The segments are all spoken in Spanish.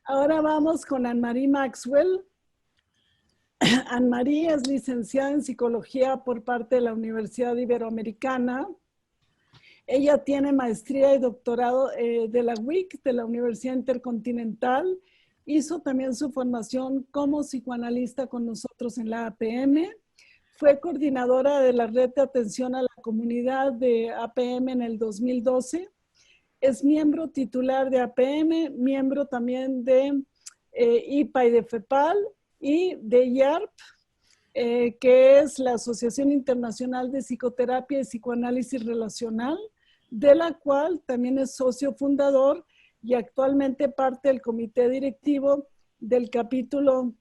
Ahora vamos con Anne-Marie Maxwell. Anne-Marie es licenciada en Psicología por parte de la Universidad Iberoamericana. Ella tiene maestría y doctorado de la UIC, de la Universidad Intercontinental. Hizo también su formación como psicoanalista con nosotros en la APM. Fue coordinadora de la Red de Atención a la Comunidad de APM en el 2012. Es miembro titular de APM, miembro también de IPA y de FEPAL y de IARP, que es la Asociación Internacional de Psicoterapia y Psicoanálisis Relacional, de la cual también es socio fundador y actualmente parte del comité directivo del capítulo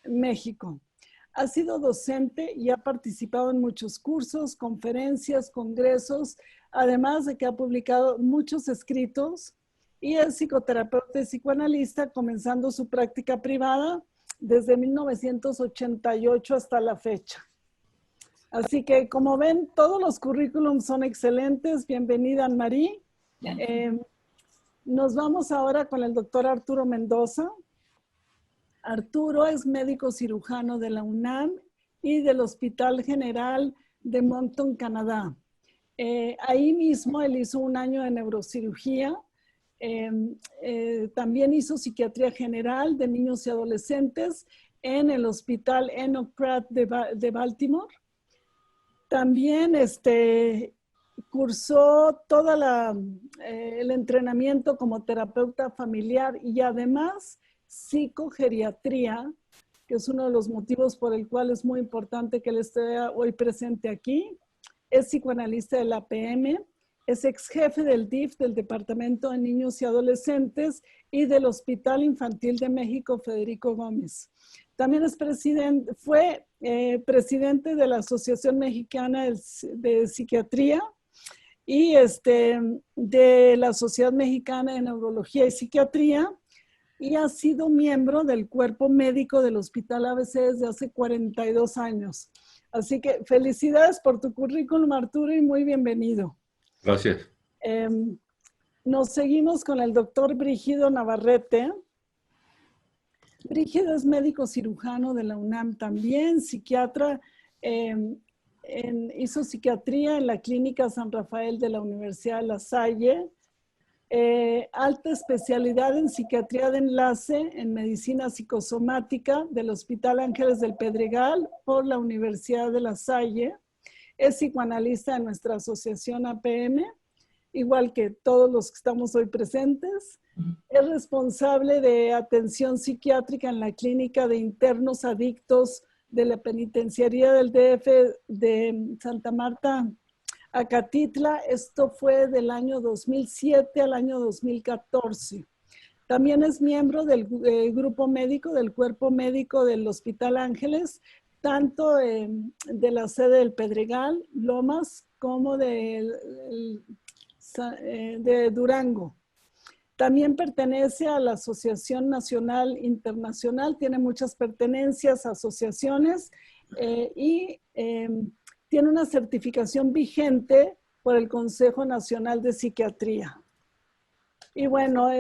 México. Ha sido docente y ha participado en muchos cursos, conferencias, congresos, además de que ha publicado muchos escritos y es psicoterapeuta y psicoanalista, comenzando su práctica privada desde 1988 hasta la fecha. Así que, como ven, todos los currículums son excelentes. Bienvenida, Anne-Marie. Nos vamos ahora con el doctor Arturo Mendoza. Arturo es médico cirujano de la UNAM y del Hospital General de Moncton, Canadá. Ahí mismo él hizo un año de neurocirugía. También hizo psiquiatría general de niños y adolescentes en el Hospital Enoch Pratt de Baltimore. También cursó todo el entrenamiento como terapeuta familiar y además psicogeriatría, que es uno de los motivos por el cual es muy importante que él esté hoy presente aquí. Es psicoanalista de la APM, es ex jefe del DIF, del Departamento de Niños y Adolescentes, y del Hospital Infantil de México, Federico Gómez. También fue presidente de la Asociación Mexicana de Psiquiatría y de la Sociedad Mexicana de Neurología y Psiquiatría, y ha sido miembro del cuerpo médico del Hospital ABC desde hace 42 años. Así que felicidades por tu currículum, Arturo, y muy bienvenido. Gracias. Nos seguimos con el doctor Brígido Navarrete. Brígido es médico cirujano de la UNAM también, psiquiatra, hizo psiquiatría en la Clínica San Rafael de la Universidad de La Salle, alta especialidad en psiquiatría de enlace en medicina psicosomática del Hospital Ángeles del Pedregal por la Universidad de La Salle. Es psicoanalista de nuestra asociación APM, igual que todos los que estamos hoy presentes. Es responsable de atención psiquiátrica en la Clínica de Internos Adictos de la Penitenciaría del DF de Santa Marta, Acatitla. Esto fue del año 2007 al año 2014. También es miembro del grupo médico, del cuerpo médico del Hospital Ángeles, tanto de la sede del Pedregal, Lomas, como de Durango. También pertenece a la Asociación Nacional Internacional, tiene muchas pertenencias, asociaciones, y tiene una certificación vigente por el Consejo Nacional de Psiquiatría. Y bueno,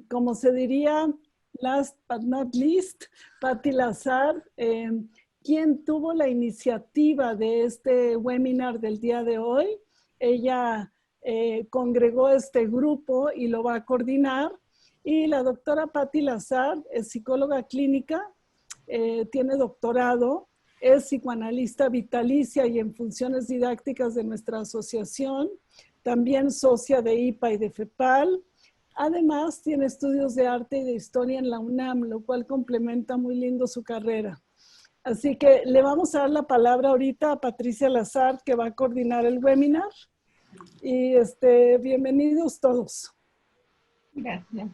como se diría, last but not least, Patti Lazar, quien tuvo la iniciativa de este webinar del día de hoy. Ella congregó este grupo y lo va a coordinar. Y la doctora Patti Lazar es psicóloga clínica, tiene doctorado, es psicoanalista vitalicia y en funciones didácticas de nuestra asociación, también socia de IPA y de FEPAL. Además, tiene estudios de arte y de historia en la UNAM, lo cual complementa muy lindo su carrera. Así que le vamos a dar la palabra ahorita a Patricia Lazar, que va a coordinar el webinar. Y bienvenidos todos. Gracias.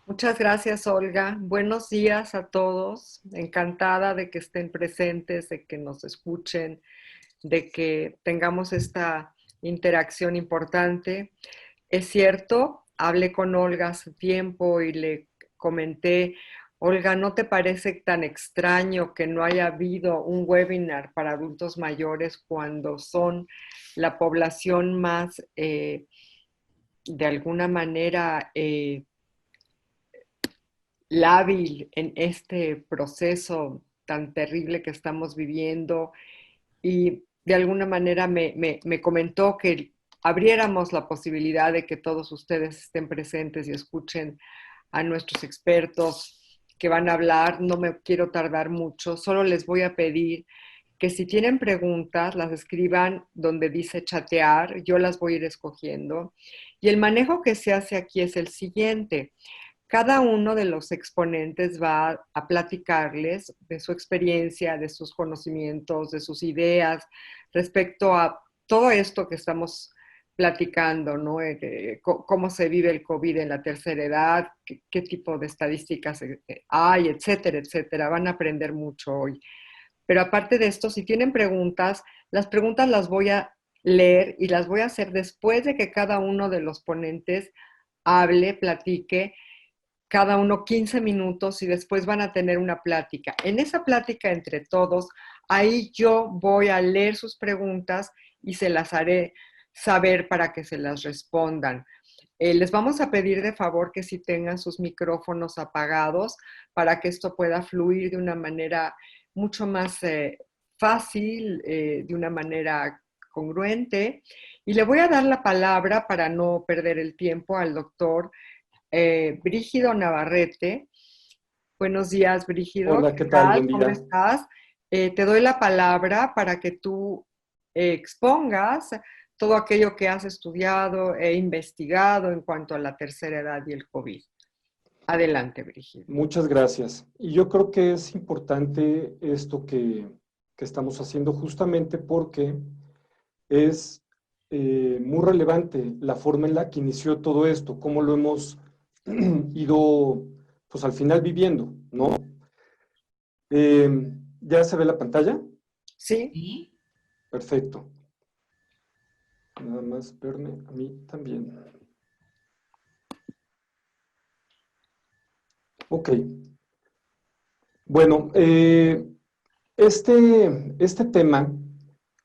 Muchas gracias, Olga. Buenos días a todos. Encantada de que estén presentes, de que nos escuchen, de que tengamos esta interacción importante. Es cierto, hablé con Olga hace tiempo y le comenté, Olga, ¿no te parece tan extraño que no haya habido un webinar para adultos mayores cuando son la población más, de alguna manera, lábil en este proceso tan terrible que estamos viviendo, y de alguna manera me comentó que abriéramos la posibilidad de que todos ustedes estén presentes y escuchen a nuestros expertos que van a hablar. No me quiero tardar mucho, solo les voy a pedir que si tienen preguntas las escriban donde dice chatear, yo las voy a ir escogiendo. Y el manejo que se hace aquí es el siguiente: cada uno de los exponentes va a platicarles de su experiencia, de sus conocimientos, de sus ideas respecto a todo esto que estamos platicando, ¿no? Cómo se vive el COVID en la tercera edad, qué tipo de estadísticas hay, etcétera, etcétera. Van a aprender mucho hoy. Pero aparte de esto, si tienen preguntas, las preguntas las voy a leer y las voy a hacer después de que cada uno de los ponentes hable, platique, cada uno 15 minutos, y después van a tener una plática. En esa plática entre todos, ahí yo voy a leer sus preguntas y se las haré saber para que se las respondan. Les vamos a pedir de favor que sí tengan sus micrófonos apagados para que esto pueda fluir de una manera mucho más fácil, de una manera congruente. Y le voy a dar la palabra, para no perder el tiempo, al doctor Brígido Navarrete. Buenos días, Brígido. Hola, ¿qué tal? Buen ¿Cómo día. estás? Te doy la palabra para que tú expongas todo aquello que has estudiado e investigado en cuanto a la tercera edad y el COVID. Adelante, Brígido. Muchas gracias. Y yo creo que es importante esto que estamos haciendo, justamente porque es muy relevante la forma en la que inició todo esto, cómo lo hemos ido, pues al final viviendo, ¿no? ¿Ya se ve la pantalla? Sí. Perfecto. Nada más verme a mí también. Ok. Bueno, este tema,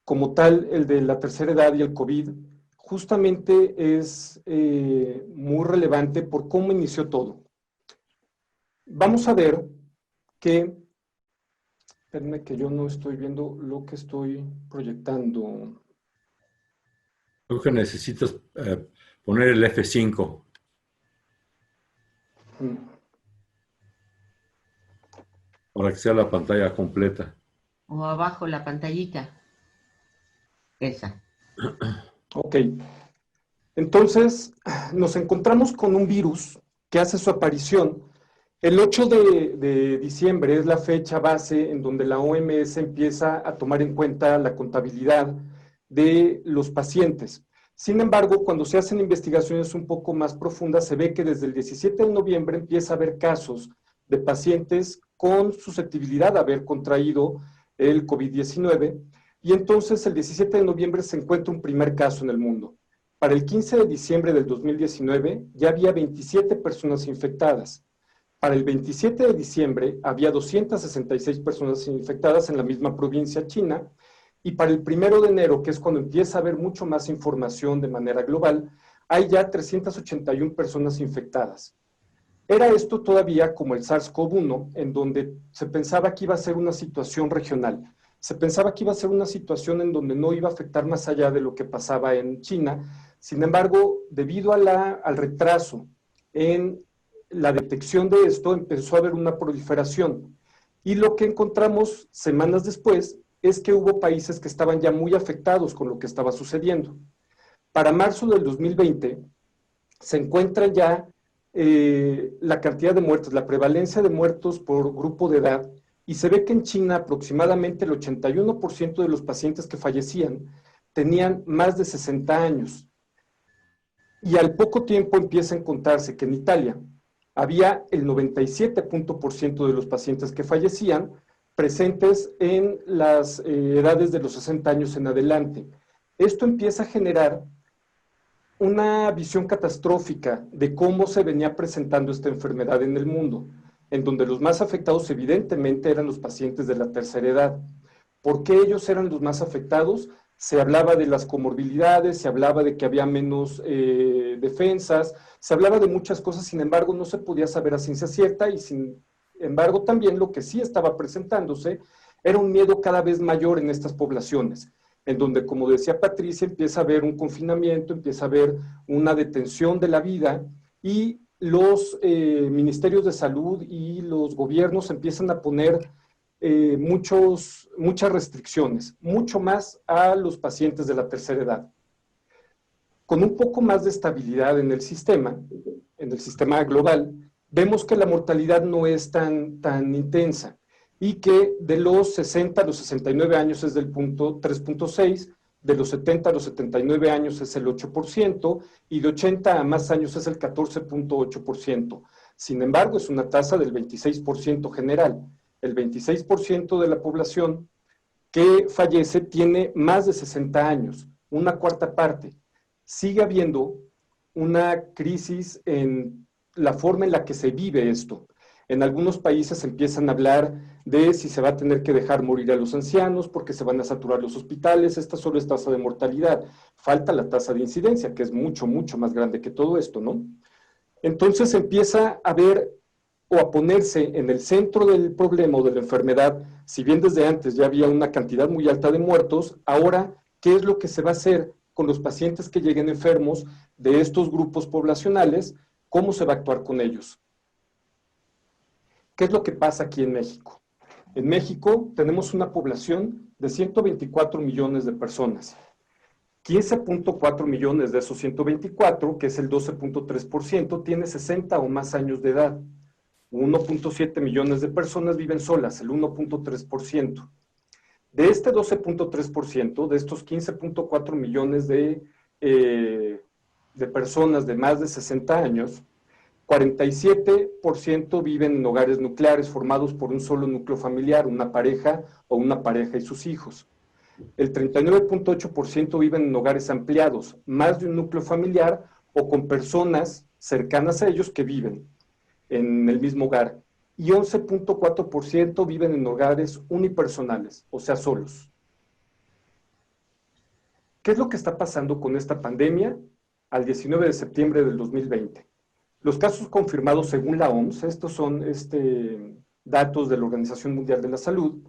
como tal, el de la tercera edad y el COVID, justamente es muy relevante por cómo inició todo. Vamos a ver que, espérenme que yo no estoy viendo lo que estoy proyectando. Creo que necesitas poner el F5. Para que sea la pantalla completa. O abajo la pantallita. Esa. Ok. Entonces, nos encontramos con un virus que hace su aparición. El 8 de diciembre es la fecha base en donde la OMS empieza a tomar en cuenta la contabilidad de los pacientes. Sin embargo, cuando se hacen investigaciones un poco más profundas, se ve que desde el 17 de noviembre empieza a haber casos de pacientes con susceptibilidad de haber contraído el COVID-19, y entonces el 17 de noviembre se encuentra un primer caso en el mundo. Para el 15 de diciembre del 2019 ya había 27 personas infectadas. Para el 27 de diciembre había 266 personas infectadas en la misma provincia china, y para el 1 de enero, que es cuando empieza a haber mucho más información de manera global, hay ya 381 personas infectadas. Era esto todavía como el SARS-CoV-1, en donde se pensaba que iba a ser una situación regional. Se pensaba que iba a ser una situación en donde no iba a afectar más allá de lo que pasaba en China. Sin embargo, debido al retraso en la detección de esto, empezó a haber una proliferación. Y lo que encontramos semanas después es que hubo países que estaban ya muy afectados con lo que estaba sucediendo. Para marzo del 2020 se encuentra ya la cantidad de muertos, la prevalencia de muertos por grupo de edad, y se ve que en China aproximadamente el 81% de los pacientes que fallecían tenían más de 60 años. Y al poco tiempo empieza a encontrarse que en Italia había el 97% de los pacientes que fallecían presentes en las edades de los 60 años en adelante. Esto empieza a generar una visión catastrófica de cómo se venía presentando esta enfermedad en el mundo, en donde los más afectados evidentemente eran los pacientes de la tercera edad. ¿Por qué ellos eran los más afectados? se hablaba de las comorbilidades, se hablaba de que había menos defensas, se hablaba de muchas cosas, sin embargo no se podía saber a ciencia cierta y sin embargo también lo que sí estaba presentándose era un miedo cada vez mayor en estas poblaciones, en donde, como decía Patricia, empieza a haber un confinamiento, empieza a haber una detención de la vida y los ministerios de salud y los gobiernos empiezan a poner muchas restricciones, mucho más a los pacientes de la tercera edad. Con un poco más de estabilidad en el sistema global, vemos que la mortalidad no es tan intensa y que de los 60 a los 69 años es del punto 3.6, de los 70 a los 79 años es el 8% y de 80 a más años es el 14.8%. Sin embargo, es una tasa del 26% general. El 26% de la población que fallece tiene más de 60 años, una cuarta parte. Sigue habiendo una crisis en la forma en la que se vive esto. En algunos países empiezan a hablar de si se va a tener que dejar morir a los ancianos porque se van a saturar los hospitales. Esta solo es tasa de mortalidad. Falta la tasa de incidencia, que es mucho, mucho más grande que todo esto, ¿no? Entonces empieza a ver o a ponerse en el centro del problema o de la enfermedad, si bien desde antes ya había una cantidad muy alta de muertos, ahora, ¿qué es lo que se va a hacer con los pacientes que lleguen enfermos de estos grupos poblacionales? ¿Cómo se va a actuar con ellos? ¿Qué es lo que pasa aquí en México? En México tenemos una población de 124 millones de personas. 15.4 millones de esos 124, que es el 12.3%, tiene 60 o más años de edad. 1.7 millones de personas viven solas, el 1.3%. De este 12.3%, de estos 15.4 millones de personas de más de 60 años, 47% viven en hogares nucleares formados por un solo núcleo familiar, una pareja o una pareja y sus hijos. El 39.8% viven en hogares ampliados, más de un núcleo familiar o con personas cercanas a ellos que viven en el mismo hogar. Y 11.4% viven en hogares unipersonales, o sea, solos. ¿Qué es lo que está pasando con esta pandemia al 19 de septiembre del 2020? Los casos confirmados según la OMS, estos son datos de la Organización Mundial de la Salud,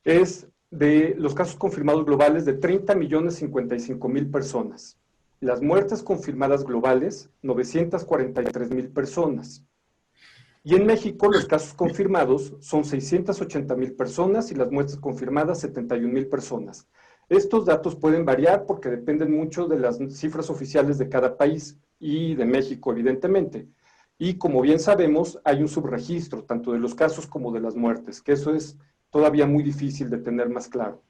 es de los casos confirmados globales de 30.055.000 personas. Las muertes confirmadas globales, 943.000 personas. Y en México los casos confirmados son 680.000 personas y las muertes confirmadas 71.000 personas. Estos datos pueden variar porque dependen mucho de las cifras oficiales de cada país y de México, evidentemente. Y como bien sabemos, hay un subregistro, tanto de los casos como de las muertes, que eso es todavía muy difícil de tener más claro.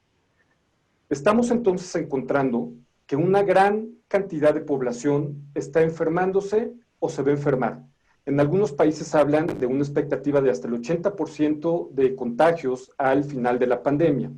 Estamos entonces encontrando que una gran cantidad de población está enfermándose o se va a enfermar. En algunos países hablan de una expectativa de hasta el 80% de contagios al final de la pandemia.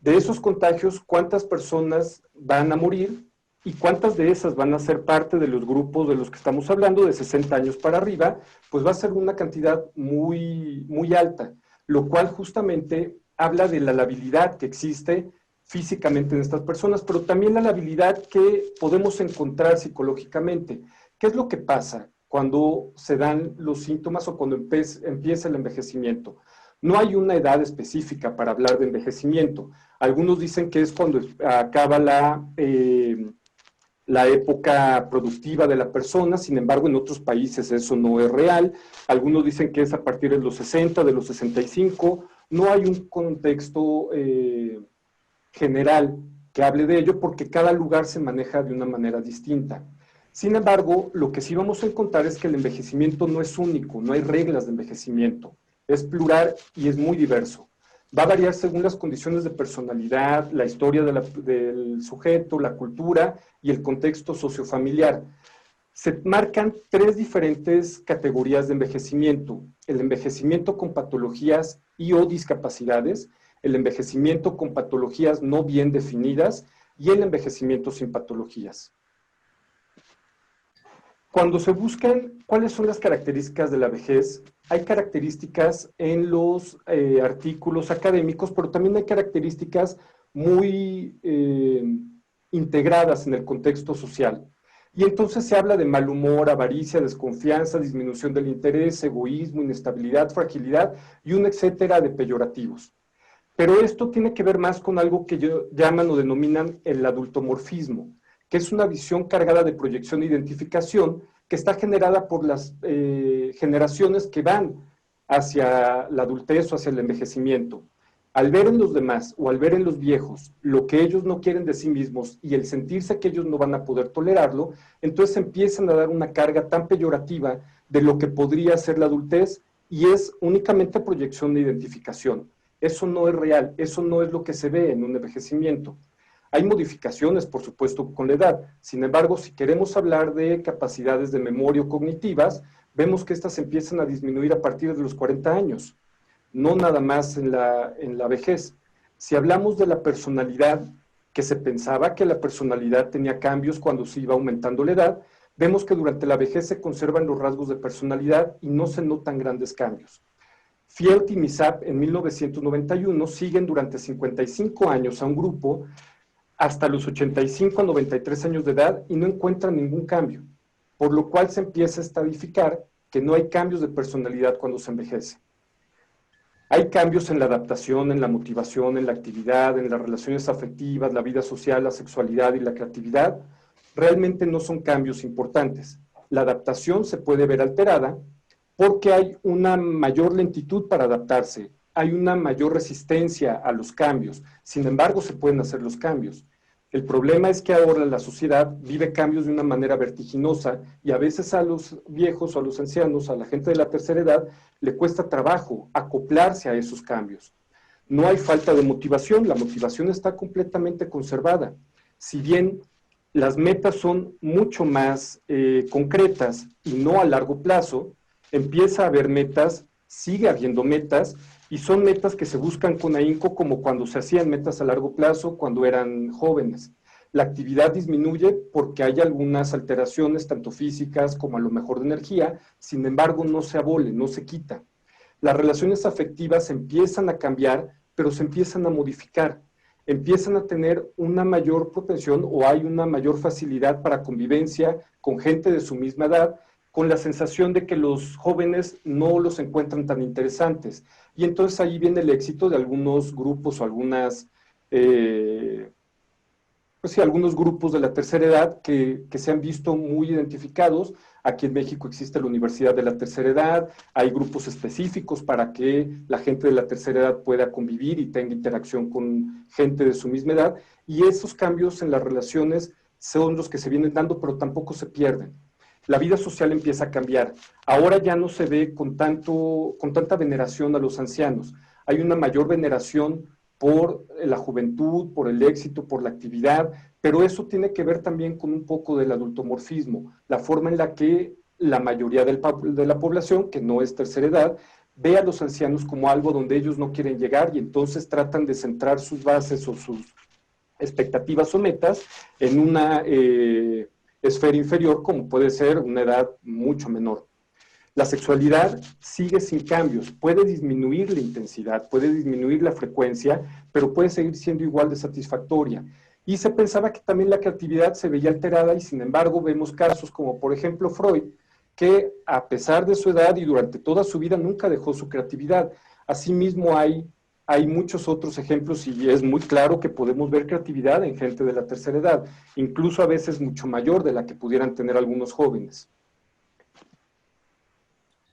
De esos contagios, ¿cuántas personas van a morir? ¿Y cuántas de esas van a ser parte de los grupos de los que estamos hablando, de 60 años para arriba? Pues va a ser una cantidad muy, muy alta, lo cual justamente habla de la labilidad que existe físicamente en estas personas, pero también la labilidad que podemos encontrar psicológicamente. ¿Qué es lo que pasa cuando se dan los síntomas o cuando empieza el envejecimiento? No hay una edad específica para hablar de envejecimiento. Algunos dicen que es cuando acaba la época productiva de la persona, sin embargo en otros países eso no es real. Algunos dicen que es a partir de los 60, de los 65. No hay un contexto general que hable de ello porque cada lugar se maneja de una manera distinta. Sin embargo, lo que sí vamos a encontrar es que el envejecimiento no es único, no hay reglas de envejecimiento. Es plural y es muy diverso. Va a variar según las condiciones de personalidad, la historia del sujeto, la cultura y el contexto sociofamiliar. Se marcan 3 diferentes categorías de envejecimiento. El envejecimiento con patologías y o discapacidades, el envejecimiento con patologías no bien definidas y el envejecimiento sin patologías. Cuando se buscan cuáles son las características de la vejez, hay características en los artículos académicos, pero también hay características muy integradas en el contexto social. Y entonces se habla de mal humor, avaricia, desconfianza, disminución del interés, egoísmo, inestabilidad, fragilidad y un etcétera de peyorativos. Pero esto tiene que ver más con algo que llaman o denominan el adultomorfismo, que es una visión cargada de proyección e identificación que está generada por las generaciones que van hacia la adultez o hacia el envejecimiento. Al ver en los demás o al ver en los viejos lo que ellos no quieren de sí mismos y el sentirse que ellos no van a poder tolerarlo, entonces empiezan a dar una carga tan peyorativa de lo que podría ser la adultez y es únicamente proyección de identificación. Eso no es real, eso no es lo que se ve en un envejecimiento. Hay modificaciones, por supuesto, con la edad. Sin embargo, si queremos hablar de capacidades de memoria o cognitivas, vemos que estas empiezan a disminuir a partir de los 40 años. No nada más en la vejez. Si hablamos de la personalidad, que se pensaba que la personalidad tenía cambios cuando se iba aumentando la edad, vemos que durante la vejez se conservan los rasgos de personalidad y no se notan grandes cambios. Fielt y Misap en 1991 siguen durante 55 años a un grupo hasta los 85 a 93 años de edad y no encuentran ningún cambio, por lo cual se empieza a estadificar que no hay cambios de personalidad cuando se envejece. Hay cambios en la adaptación, en la motivación, en la actividad, en las relaciones afectivas, la vida social, la sexualidad y la creatividad. Realmente no son cambios importantes. La adaptación se puede ver alterada porque hay una mayor lentitud para adaptarse, hay una mayor resistencia a los cambios. Sin embargo, se pueden hacer los cambios. El problema es que ahora la sociedad vive cambios de una manera vertiginosa y a veces a los viejos o a los ancianos, a la gente de la tercera edad, le cuesta trabajo acoplarse a esos cambios. No hay falta de motivación, la motivación está completamente conservada. Si bien las metas son mucho más concretas y no a largo plazo, empieza a haber metas, sigue habiendo metas, y son metas que se buscan con ahínco como cuando se hacían metas a largo plazo, cuando eran jóvenes. La actividad disminuye porque hay algunas alteraciones, tanto físicas como a lo mejor de energía, sin embargo no se abole, no se quita. Las relaciones afectivas empiezan a cambiar, pero se empiezan a modificar. Empiezan a tener una mayor propensión o hay una mayor facilidad para convivencia con gente de su misma edad, con la sensación de que los jóvenes no los encuentran tan interesantes. Y entonces ahí viene el éxito de algunos grupos o algunos grupos de la tercera edad que se han visto muy identificados. Aquí en México existe la Universidad de la Tercera Edad, hay grupos específicos para que la gente de la tercera edad pueda convivir y tenga interacción con gente de su misma edad, y esos cambios en las relaciones son los que se vienen dando, pero tampoco se pierden. La vida social empieza a cambiar. Ahora ya no se ve con tanta veneración a los ancianos. Hay una mayor veneración por la juventud, por el éxito, por la actividad, pero eso tiene que ver también con un poco del adultomorfismo, la forma en la que la mayoría de la población, que no es tercera edad, ve a los ancianos como algo donde ellos no quieren llegar y entonces tratan de centrar sus bases o sus expectativas o metas en una esfera inferior, como puede ser una edad mucho menor. La sexualidad sigue sin cambios, puede disminuir la intensidad, puede disminuir la frecuencia, pero puede seguir siendo igual de satisfactoria. Y se pensaba que también la creatividad se veía alterada y sin embargo vemos casos como por ejemplo Freud, que a pesar de su edad y durante toda su vida nunca dejó su creatividad. Asimismo hay muchos otros ejemplos y es muy claro que podemos ver creatividad en gente de la tercera edad, incluso a veces mucho mayor de la que pudieran tener algunos jóvenes.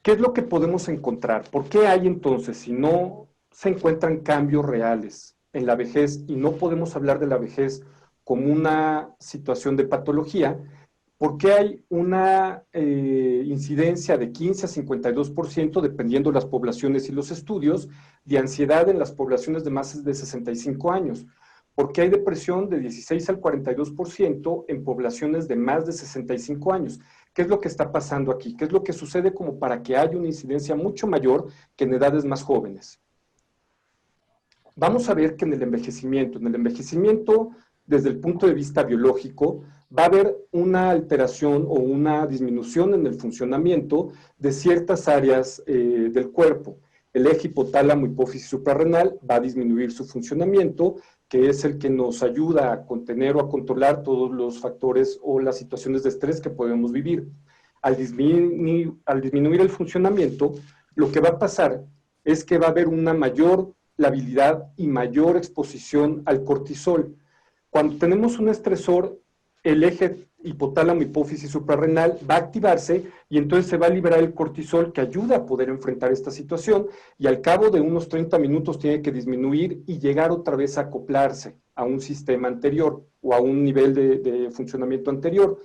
¿Qué es lo que podemos encontrar? ¿Por qué hay entonces, si no se encuentran cambios reales en la vejez y no podemos hablar de la vejez como una situación de patología, por qué hay una incidencia de 15 a 52%, dependiendo de las poblaciones y los estudios, de ansiedad en las poblaciones de más de 65 años? ¿Por qué hay depresión de 16 al 42% en poblaciones de más de 65 años? ¿Qué es lo que está pasando aquí? ¿Qué es lo que sucede como para que haya una incidencia mucho mayor que en edades más jóvenes? Vamos a ver que en el envejecimiento, desde el punto de vista biológico, va a haber una alteración o una disminución en el funcionamiento de ciertas áreas del cuerpo. El eje hipotálamo, hipófisis suprarrenal va a disminuir su funcionamiento, que es el que nos ayuda a contener o a controlar todos los factores o las situaciones de estrés que podemos vivir. Al disminuir el funcionamiento, lo que va a pasar es que va a haber una mayor labilidad y mayor exposición al cortisol. Cuando tenemos un estresor, el eje hipotálamo, hipófisis suprarrenal va a activarse y entonces se va a liberar el cortisol que ayuda a poder enfrentar esta situación y al cabo de unos 30 minutos tiene que disminuir y llegar otra vez a acoplarse a un sistema anterior o a un nivel de funcionamiento anterior.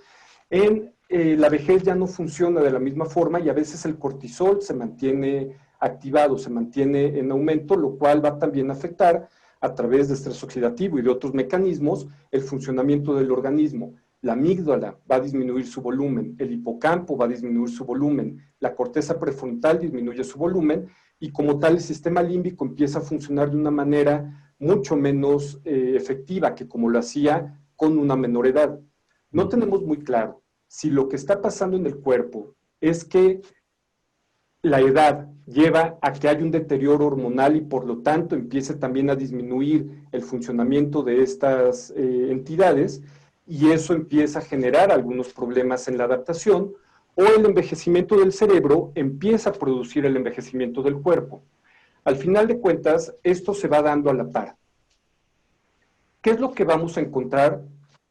En la vejez ya no funciona de la misma forma y a veces el cortisol se mantiene activado, se mantiene en aumento, lo cual va también a afectar a través de estrés oxidativo y de otros mecanismos el funcionamiento del organismo. La amígdala va a disminuir su volumen, el hipocampo va a disminuir su volumen, la corteza prefrontal disminuye su volumen y como tal el sistema límbico empieza a funcionar de una manera mucho menos efectiva que como lo hacía con una menor edad. No tenemos muy claro si lo que está pasando en el cuerpo es que la edad lleva a que haya un deterioro hormonal y por lo tanto empiece también a disminuir el funcionamiento de estas entidades y eso empieza a generar algunos problemas en la adaptación o el envejecimiento del cerebro empieza a producir el envejecimiento del cuerpo. Al final de cuentas, esto se va dando a la par. ¿Qué es lo que vamos a encontrar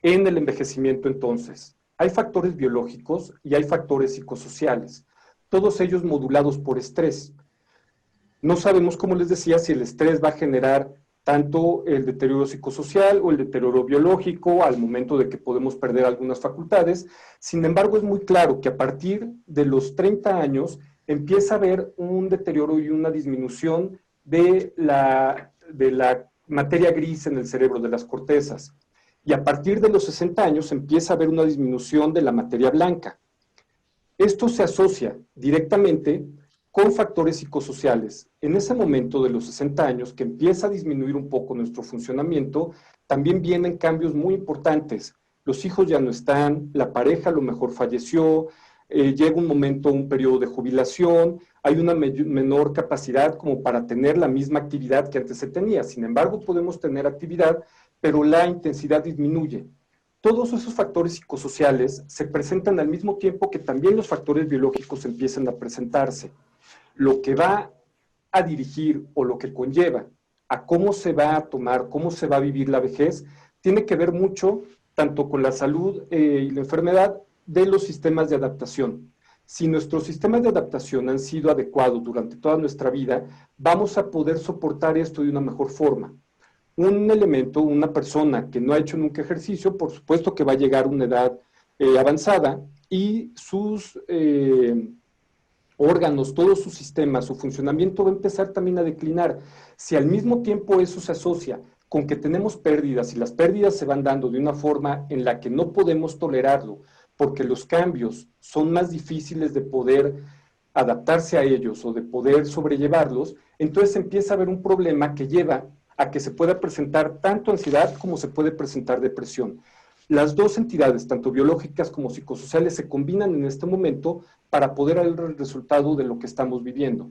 en el envejecimiento entonces? Hay factores biológicos y hay factores psicosociales, todos ellos modulados por estrés. No sabemos, como les decía, si el estrés va a generar tanto el deterioro psicosocial o el deterioro biológico al momento de que podemos perder algunas facultades. Sin embargo, es muy claro que a partir de los 30 años empieza a haber un deterioro y una disminución de la materia gris en el cerebro, de las cortezas. Y a partir de los 60 años empieza a haber una disminución de la materia blanca. Esto se asocia directamente con factores psicosociales. En ese momento de los 60 años, que empieza a disminuir un poco nuestro funcionamiento, también vienen cambios muy importantes. Los hijos ya no están, la pareja a lo mejor falleció, llega un momento, un periodo de jubilación, hay una menor capacidad como para tener la misma actividad que antes se tenía. Sin embargo, podemos tener actividad, pero la intensidad disminuye. Todos esos factores psicosociales se presentan al mismo tiempo que también los factores biológicos empiezan a presentarse. Lo que va a dirigir o lo que conlleva a cómo se va a tomar, cómo se va a vivir la vejez, tiene que ver mucho tanto con la salud y la enfermedad de los sistemas de adaptación. Si nuestros sistemas de adaptación han sido adecuados durante toda nuestra vida, vamos a poder soportar esto de una mejor forma. Un elemento, una persona que no ha hecho nunca ejercicio, por supuesto que va a llegar a una edad avanzada y sus órganos, todo su sistema, su funcionamiento va a empezar también a declinar. Si al mismo tiempo eso se asocia con que tenemos pérdidas y las pérdidas se van dando de una forma en la que no podemos tolerarlo, porque los cambios son más difíciles de poder adaptarse a ellos o de poder sobrellevarlos, entonces empieza a haber un problema que lleva a que se pueda presentar tanto ansiedad como se puede presentar depresión. Las dos entidades, tanto biológicas como psicosociales, se combinan en este momento para poder dar el resultado de lo que estamos viviendo.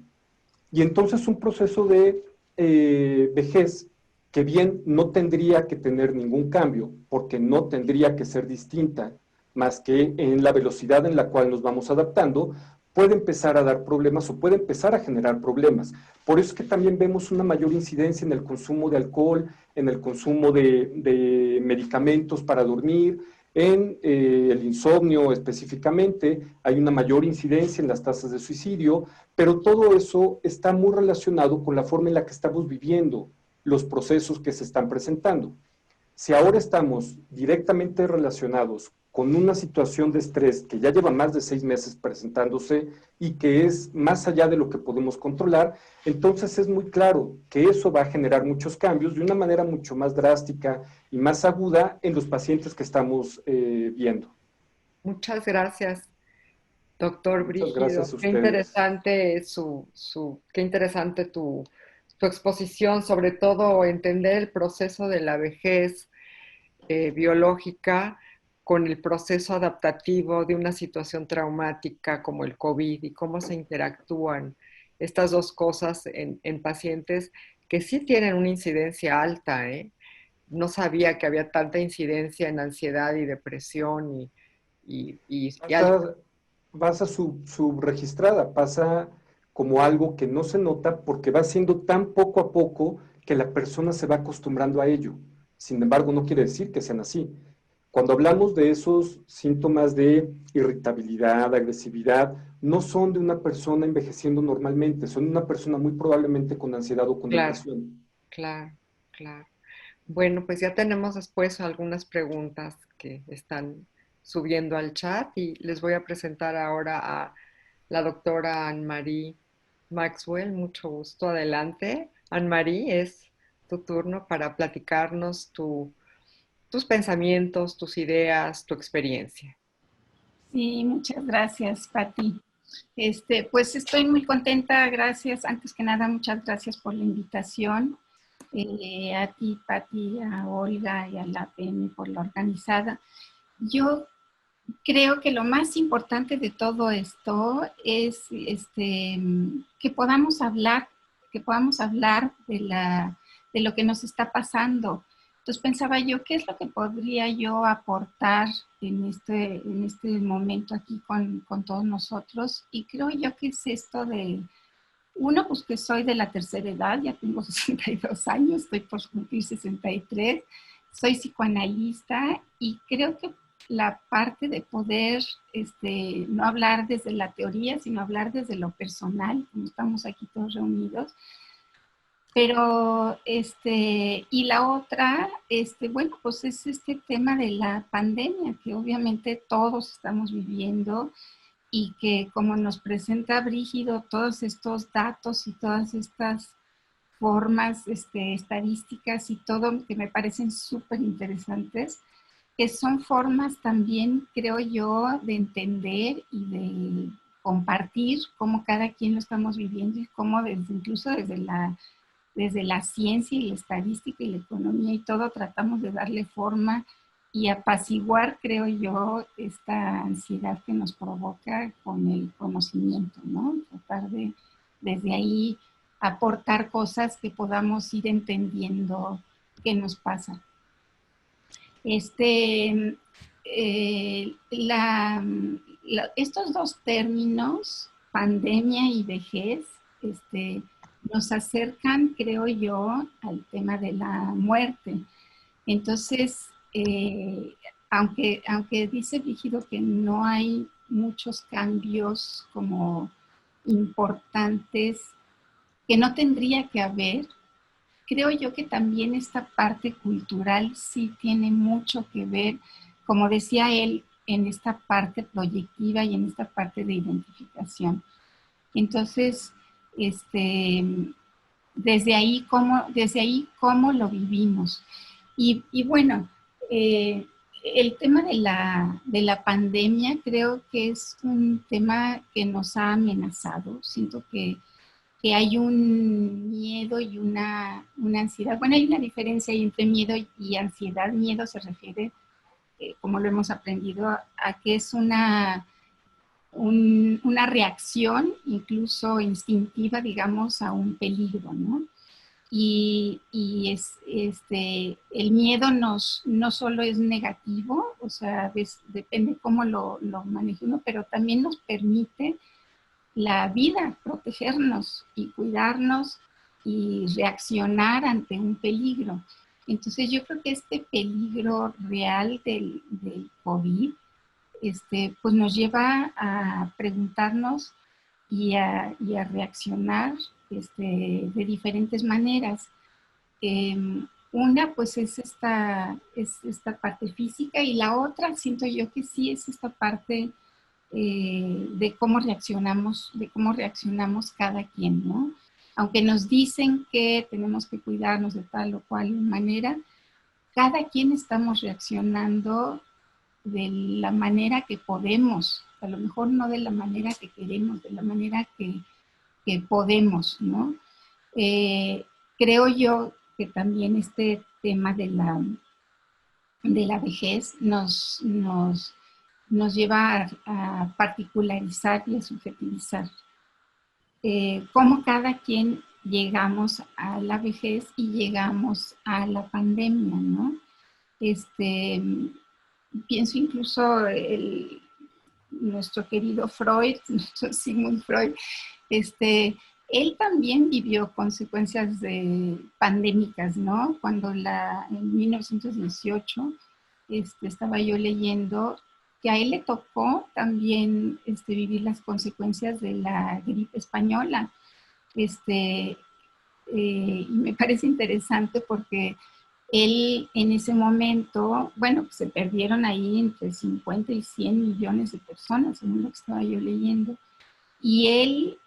Y entonces un proceso de vejez que bien no tendría que tener ningún cambio, porque no tendría que ser distinta, más que en la velocidad en la cual nos vamos adaptando, puede empezar a dar problemas o puede empezar a generar problemas. Por eso es que también vemos una mayor incidencia en el consumo de alcohol, en el consumo de medicamentos para dormir, en el insomnio específicamente, hay una mayor incidencia en las tasas de suicidio, pero todo eso está muy relacionado con la forma en la que estamos viviendo los procesos que se están presentando. Si ahora estamos directamente relacionados con una situación de estrés que ya lleva más de 6 meses presentándose y que es más allá de lo que podemos controlar, entonces es muy claro que eso va a generar muchos cambios de una manera mucho más drástica y más aguda en los pacientes que estamos viendo. Muchas gracias, doctor Muchas Brígido. gracias a Qué ustedes. interesante qué interesante tu exposición, sobre todo entender el proceso de la vejez biológica con el proceso adaptativo de una situación traumática como el COVID y cómo se interactúan estas dos cosas en pacientes que sí tienen una incidencia alta, no sabía que había tanta incidencia en ansiedad y depresión Pasa subregistrada, pasa como algo que no se nota porque va siendo tan poco a poco que la persona se va acostumbrando a ello. Sin embargo, no quiere decir que sean así. Cuando hablamos de esos síntomas de irritabilidad, agresividad, no son de una persona envejeciendo normalmente, son de una persona muy probablemente con ansiedad o con claro, depresión. claro, claro. Bueno, pues ya tenemos después algunas preguntas que están subiendo al chat y les voy a presentar ahora a la doctora Anne-Marie Maxwell. Mucho gusto. Adelante. Anne-Marie, es tu turno para platicarnos tus pensamientos, tus ideas, tu experiencia. Sí, muchas gracias, Pati. Pues estoy muy contenta, gracias. Antes que nada, muchas gracias por la invitación. A ti, Pati, a Olga y a la PM por la organizada. Yo creo que lo más importante de todo esto es que podamos hablar de lo que nos está pasando. Entonces pensaba yo, ¿qué es lo que podría yo aportar en este momento aquí con todos nosotros? Y creo yo que es esto de, uno, pues que soy de la tercera edad, ya tengo 62 años, estoy por cumplir 63, soy psicoanalista y creo que la parte de poder no hablar desde la teoría, sino hablar desde lo personal, como estamos aquí todos reunidos. Pero, y la otra, bueno, pues es este tema de la pandemia, que obviamente todos estamos viviendo y que como nos presenta Brígido todos estos datos y todas estas formas estadísticas y todo que me parecen súper interesantes, que son formas también, creo yo, de entender y de compartir cómo cada quien lo estamos viviendo y cómo incluso desde la ciencia y la estadística y la economía y todo tratamos de darle forma y apaciguar, creo yo, esta ansiedad que nos provoca con el conocimiento, ¿no? Tratar de desde ahí aportar cosas que podamos ir entendiendo qué nos pasa. Estos dos términos, pandemia y vejez, nos acercan, creo yo, al tema de la muerte. Entonces, aunque dice Brígido que no hay muchos cambios como importantes, que no tendría que haber, creo yo que también esta parte cultural sí tiene mucho que ver, como decía él, en esta parte proyectiva y en esta parte de identificación. Entonces, desde ahí cómo lo vivimos. Y bueno, el tema de la pandemia creo que es un tema que nos ha amenazado. Siento que hay un miedo y una ansiedad. Bueno, hay una diferencia entre miedo y ansiedad. Miedo se refiere, como lo hemos aprendido, a que es una reacción incluso instintiva, digamos, a un peligro, ¿no? Y el miedo no solo es negativo, o sea, depende cómo lo maneje uno, pero también nos permite la vida, protegernos y cuidarnos y reaccionar ante un peligro. Entonces yo creo que este peligro real del COVID, pues nos lleva a preguntarnos y a reaccionar de diferentes maneras. Una pues es esta parte física y la otra siento yo que sí es esta parte de cómo reaccionamos cada quien, ¿no? Aunque nos dicen que tenemos que cuidarnos de tal o cual manera, cada quien estamos reaccionando de la manera que podemos, a lo mejor no de la manera que queremos, de la manera que podemos, ¿no? Creo yo que también este tema de la vejez nos lleva a particularizar y a subjetivizar cómo cada quien llegamos a la vejez y llegamos a la pandemia, ¿no? Pienso incluso nuestro querido Freud, nuestro Sigmund Freud, él también vivió consecuencias pandémicas, ¿no? Cuando en 1918 estaba yo leyendo que a él le tocó también vivir las consecuencias de la gripe española. Y me parece interesante porque él en ese momento, bueno, pues se perdieron ahí entre 50 y 100 millones de personas, según lo que estaba yo leyendo. Y él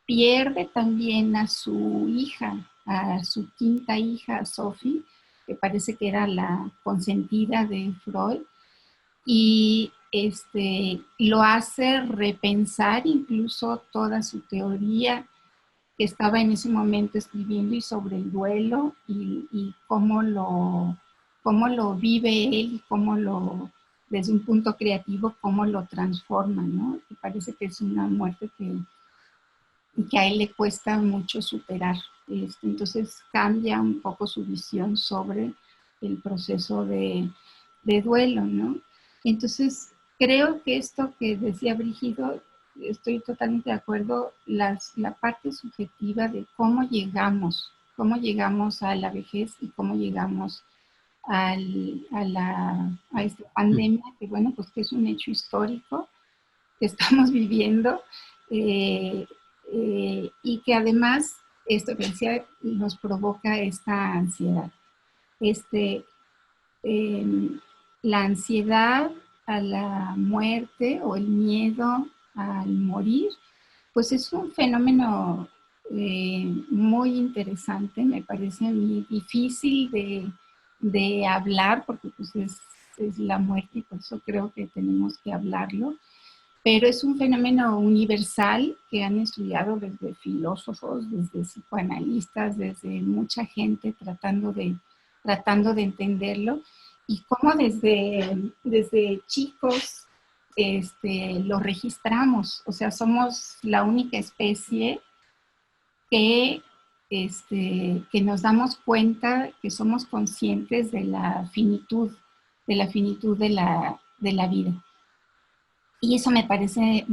pierde también a su hija, a su quinta hija, Sophie, que parece que era la consentida de Freud, y lo hace repensar incluso toda su teoría que estaba en ese momento escribiendo y sobre el duelo y cómo lo vive él y desde un punto creativo, cómo lo transforma, ¿no? Y parece que es una muerte que a él le cuesta mucho superar. Entonces cambia un poco su visión sobre el proceso de duelo, ¿no? Entonces creo que esto que decía Brígido, estoy totalmente de acuerdo, la parte subjetiva de cómo llegamos a la vejez y cómo llegamos a esta pandemia, que bueno, pues que es un hecho histórico que estamos viviendo, y que además, esto que decía, nos provoca esta ansiedad. La ansiedad a la muerte o el miedo al morir, pues es un fenómeno muy interesante, me parece a mí difícil de hablar porque pues es la muerte y por eso creo que tenemos que hablarlo, pero es un fenómeno universal que han estudiado desde filósofos, desde psicoanalistas, desde mucha gente tratando de entenderlo, y cómo desde chicos lo registramos. O sea, somos la única especie que nos damos cuenta, que somos conscientes de la finitud de la vida. Y eso me parece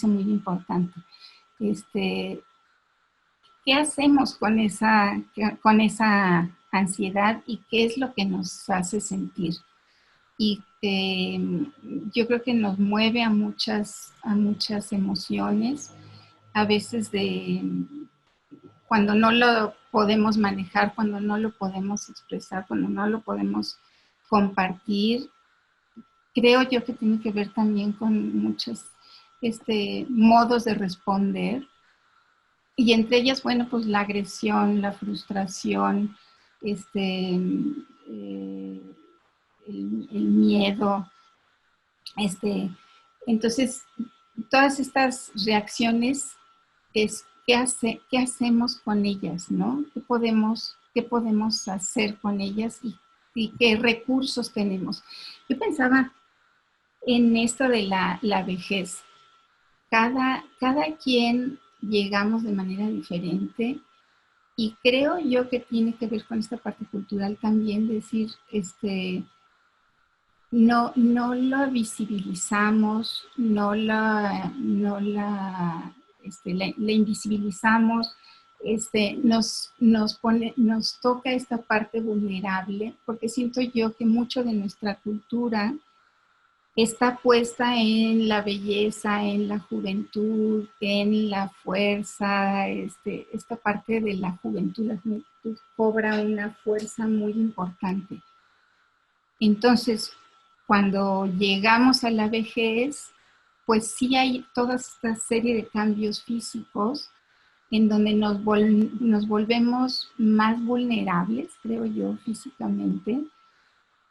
muy importante. ¿Qué hacemos con esa ansiedad y qué es lo que nos hace sentir? Y yo creo que nos mueve a muchas emociones, a veces cuando no lo podemos manejar, cuando no lo podemos expresar, cuando no lo podemos compartir. Creo yo que tiene que ver también con muchos modos de responder, y entre ellas, bueno, pues la agresión, la frustración, el miedo. Entonces, todas estas reacciones es ¿qué hacemos con ellas, ¿no? ¿Qué podemos hacer con ellas y qué recursos tenemos? Yo pensaba en esto de la vejez. Cada quien llegamos de manera diferente, y creo yo que tiene que ver con esta parte cultural también, decir, no la visibilizamos, la invisibilizamos, nos toca esta parte vulnerable, porque siento yo que mucho de nuestra cultura está puesta en la belleza, en la juventud, en la fuerza. Esta parte de la juventud cobra una fuerza muy importante. Entonces, cuando llegamos a la vejez, pues sí hay toda esta serie de cambios físicos en donde nos volvemos más vulnerables, creo yo, físicamente.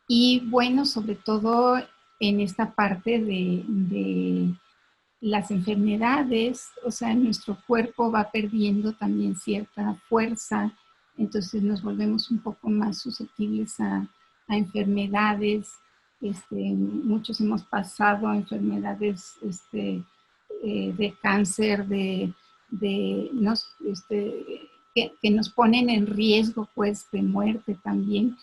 Y bueno, sobre todo en esta parte de las enfermedades, o sea, nuestro cuerpo va perdiendo también cierta fuerza, entonces nos volvemos un poco más susceptibles a enfermedades. Muchos hemos pasado enfermedades de cáncer, que nos ponen en riesgo, pues, de muerte también.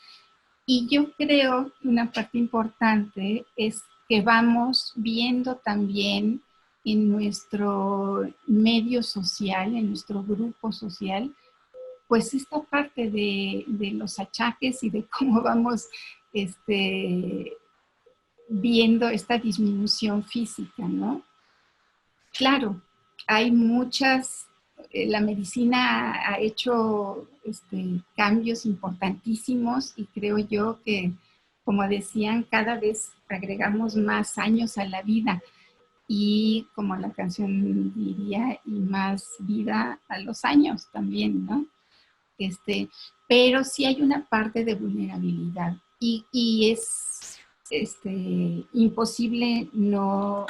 Y yo creo que una parte importante es que vamos viendo también en nuestro medio social, en nuestro grupo social, pues esta parte de los achaques y de cómo vamos viendo esta disminución física, ¿no? Claro, hay muchas, la medicina ha hecho cambios importantísimos y creo yo que, como decían, cada vez agregamos más años a la vida y, como la canción diría, y más vida a los años también, ¿no? Pero sí hay una parte de vulnerabilidad y es imposible no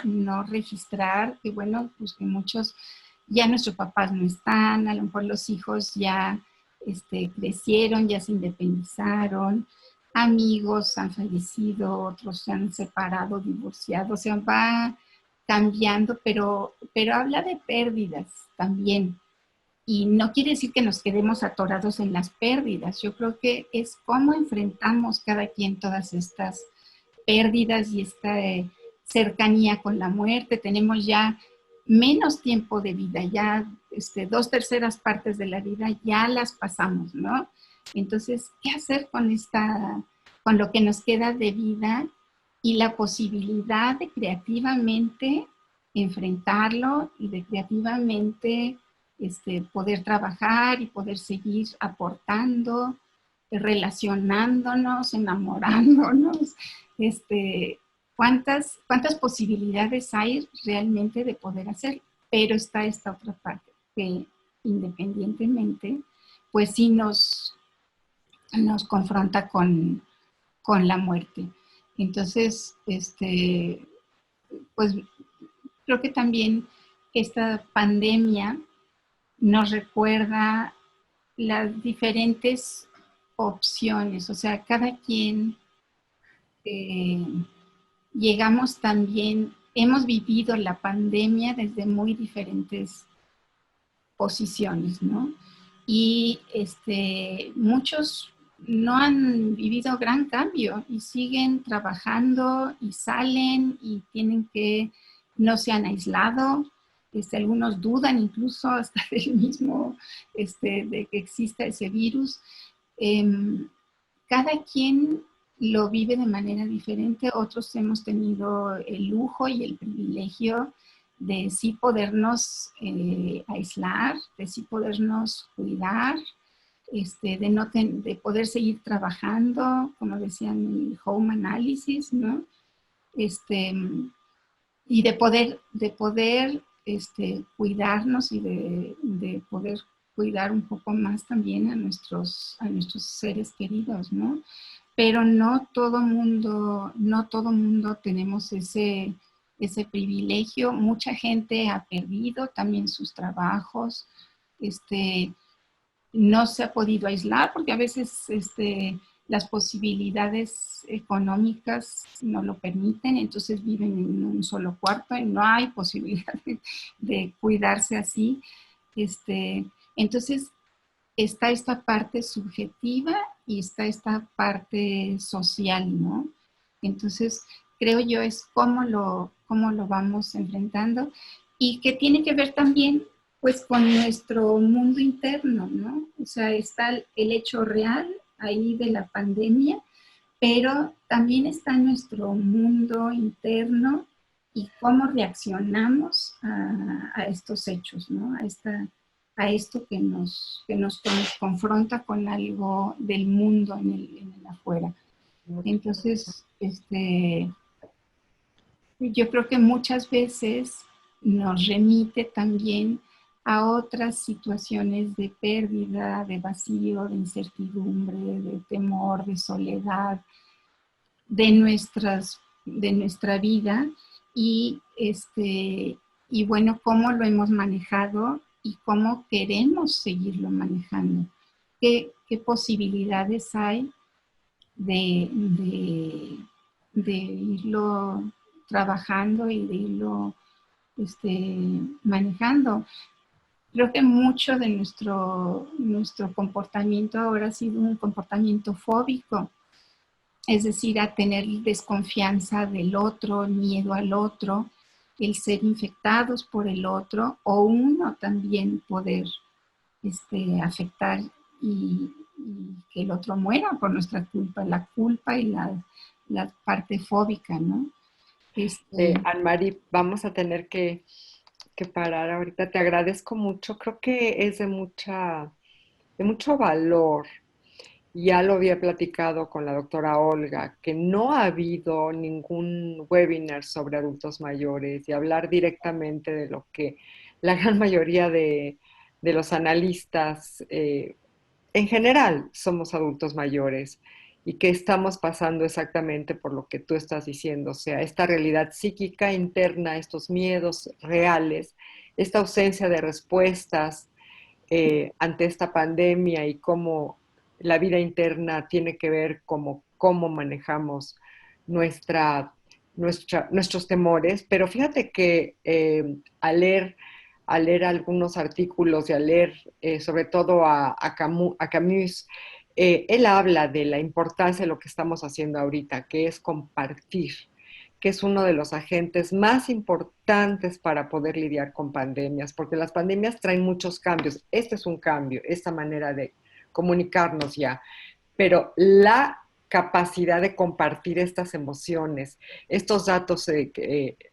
registrar que, bueno, pues que muchos, ya nuestros papás no están, a lo mejor los hijos ya crecieron, ya se independizaron, amigos han fallecido, otros se han separado, divorciado, o sea, va cambiando, pero habla de pérdidas también. Y no quiere decir que nos quedemos atorados en las pérdidas. Yo creo que es cómo enfrentamos cada quien todas estas pérdidas y esta cercanía con la muerte. Tenemos ya menos tiempo de vida, ya 2/3 partes de la vida ya las pasamos, ¿no? Entonces, ¿qué hacer con lo que nos queda de vida y la posibilidad de creativamente enfrentarlo y de creativamente poder trabajar y poder seguir aportando, relacionándonos, enamorándonos? ¿Cuántas posibilidades hay realmente de poder hacer? Pero está esta otra parte que, independientemente, pues sí nos confronta con la muerte. Entonces, pues creo que también esta pandemia nos recuerda las diferentes opciones, o sea, cada quien llegamos también, hemos vivido la pandemia desde muy diferentes posiciones, ¿no? Y muchos no han vivido gran cambio y siguen trabajando y salen y tienen que, no se han aislado. Algunos dudan incluso hasta del mismo, de que exista ese virus. Cada quien lo vive de manera diferente. Otros hemos tenido el lujo y el privilegio de sí podernos aislar, de sí podernos cuidar, de poder seguir trabajando, como decían, el home analysis, ¿no? Y de poder cuidarnos y de poder cuidar un poco más también a nuestros seres queridos, ¿no? Pero no todo mundo tenemos ese privilegio. Mucha gente ha perdido también sus trabajos, no se ha podido aislar porque a veces las posibilidades económicas no lo permiten, entonces viven en un solo cuarto y no hay posibilidad de cuidarse así. Entonces está esta parte subjetiva y está esta parte social, ¿no? Entonces creo yo es cómo lo vamos enfrentando y que tiene que ver también pues con nuestro mundo interno, ¿no? O sea, está el hecho real ahí de la pandemia, pero también está nuestro mundo interno y cómo reaccionamos a estos hechos, ¿no? A esto que nos confronta con algo del mundo en el afuera. Entonces, yo creo que muchas veces nos remite también a otras situaciones de pérdida, de vacío, de incertidumbre, de temor, de soledad, de nuestra vida y bueno, cómo lo hemos manejado y cómo queremos seguirlo manejando. ¿Qué posibilidades hay de irlo trabajando y de irlo manejando? Creo que mucho de nuestro comportamiento ahora ha sido un comportamiento fóbico, es decir, a tener desconfianza del otro, miedo al otro, el ser infectados por el otro o uno también poder afectar y que el otro muera por nuestra culpa, la culpa y la parte fóbica, ¿no? Anne-Marie, vamos a tener que parar ahorita. Te agradezco mucho. Creo que es de mucho valor. Ya lo había platicado con la doctora Olga, que no ha habido ningún webinar sobre adultos mayores y hablar directamente de lo que la gran mayoría de los analistas en general somos adultos mayores y que estamos pasando exactamente por lo que tú estás diciendo, o sea, esta realidad psíquica interna, estos miedos reales, esta ausencia de respuestas ante esta pandemia y cómo la vida interna tiene que ver cómo manejamos nuestros temores. Pero fíjate que al leer algunos artículos y al leer sobre todo a Camus, él habla de la importancia de lo que estamos haciendo ahorita, que es compartir, que es uno de los agentes más importantes para poder lidiar con pandemias, porque las pandemias traen muchos cambios. Este es un cambio, esta manera de comunicarnos ya, pero la capacidad de compartir estas emociones, estos datos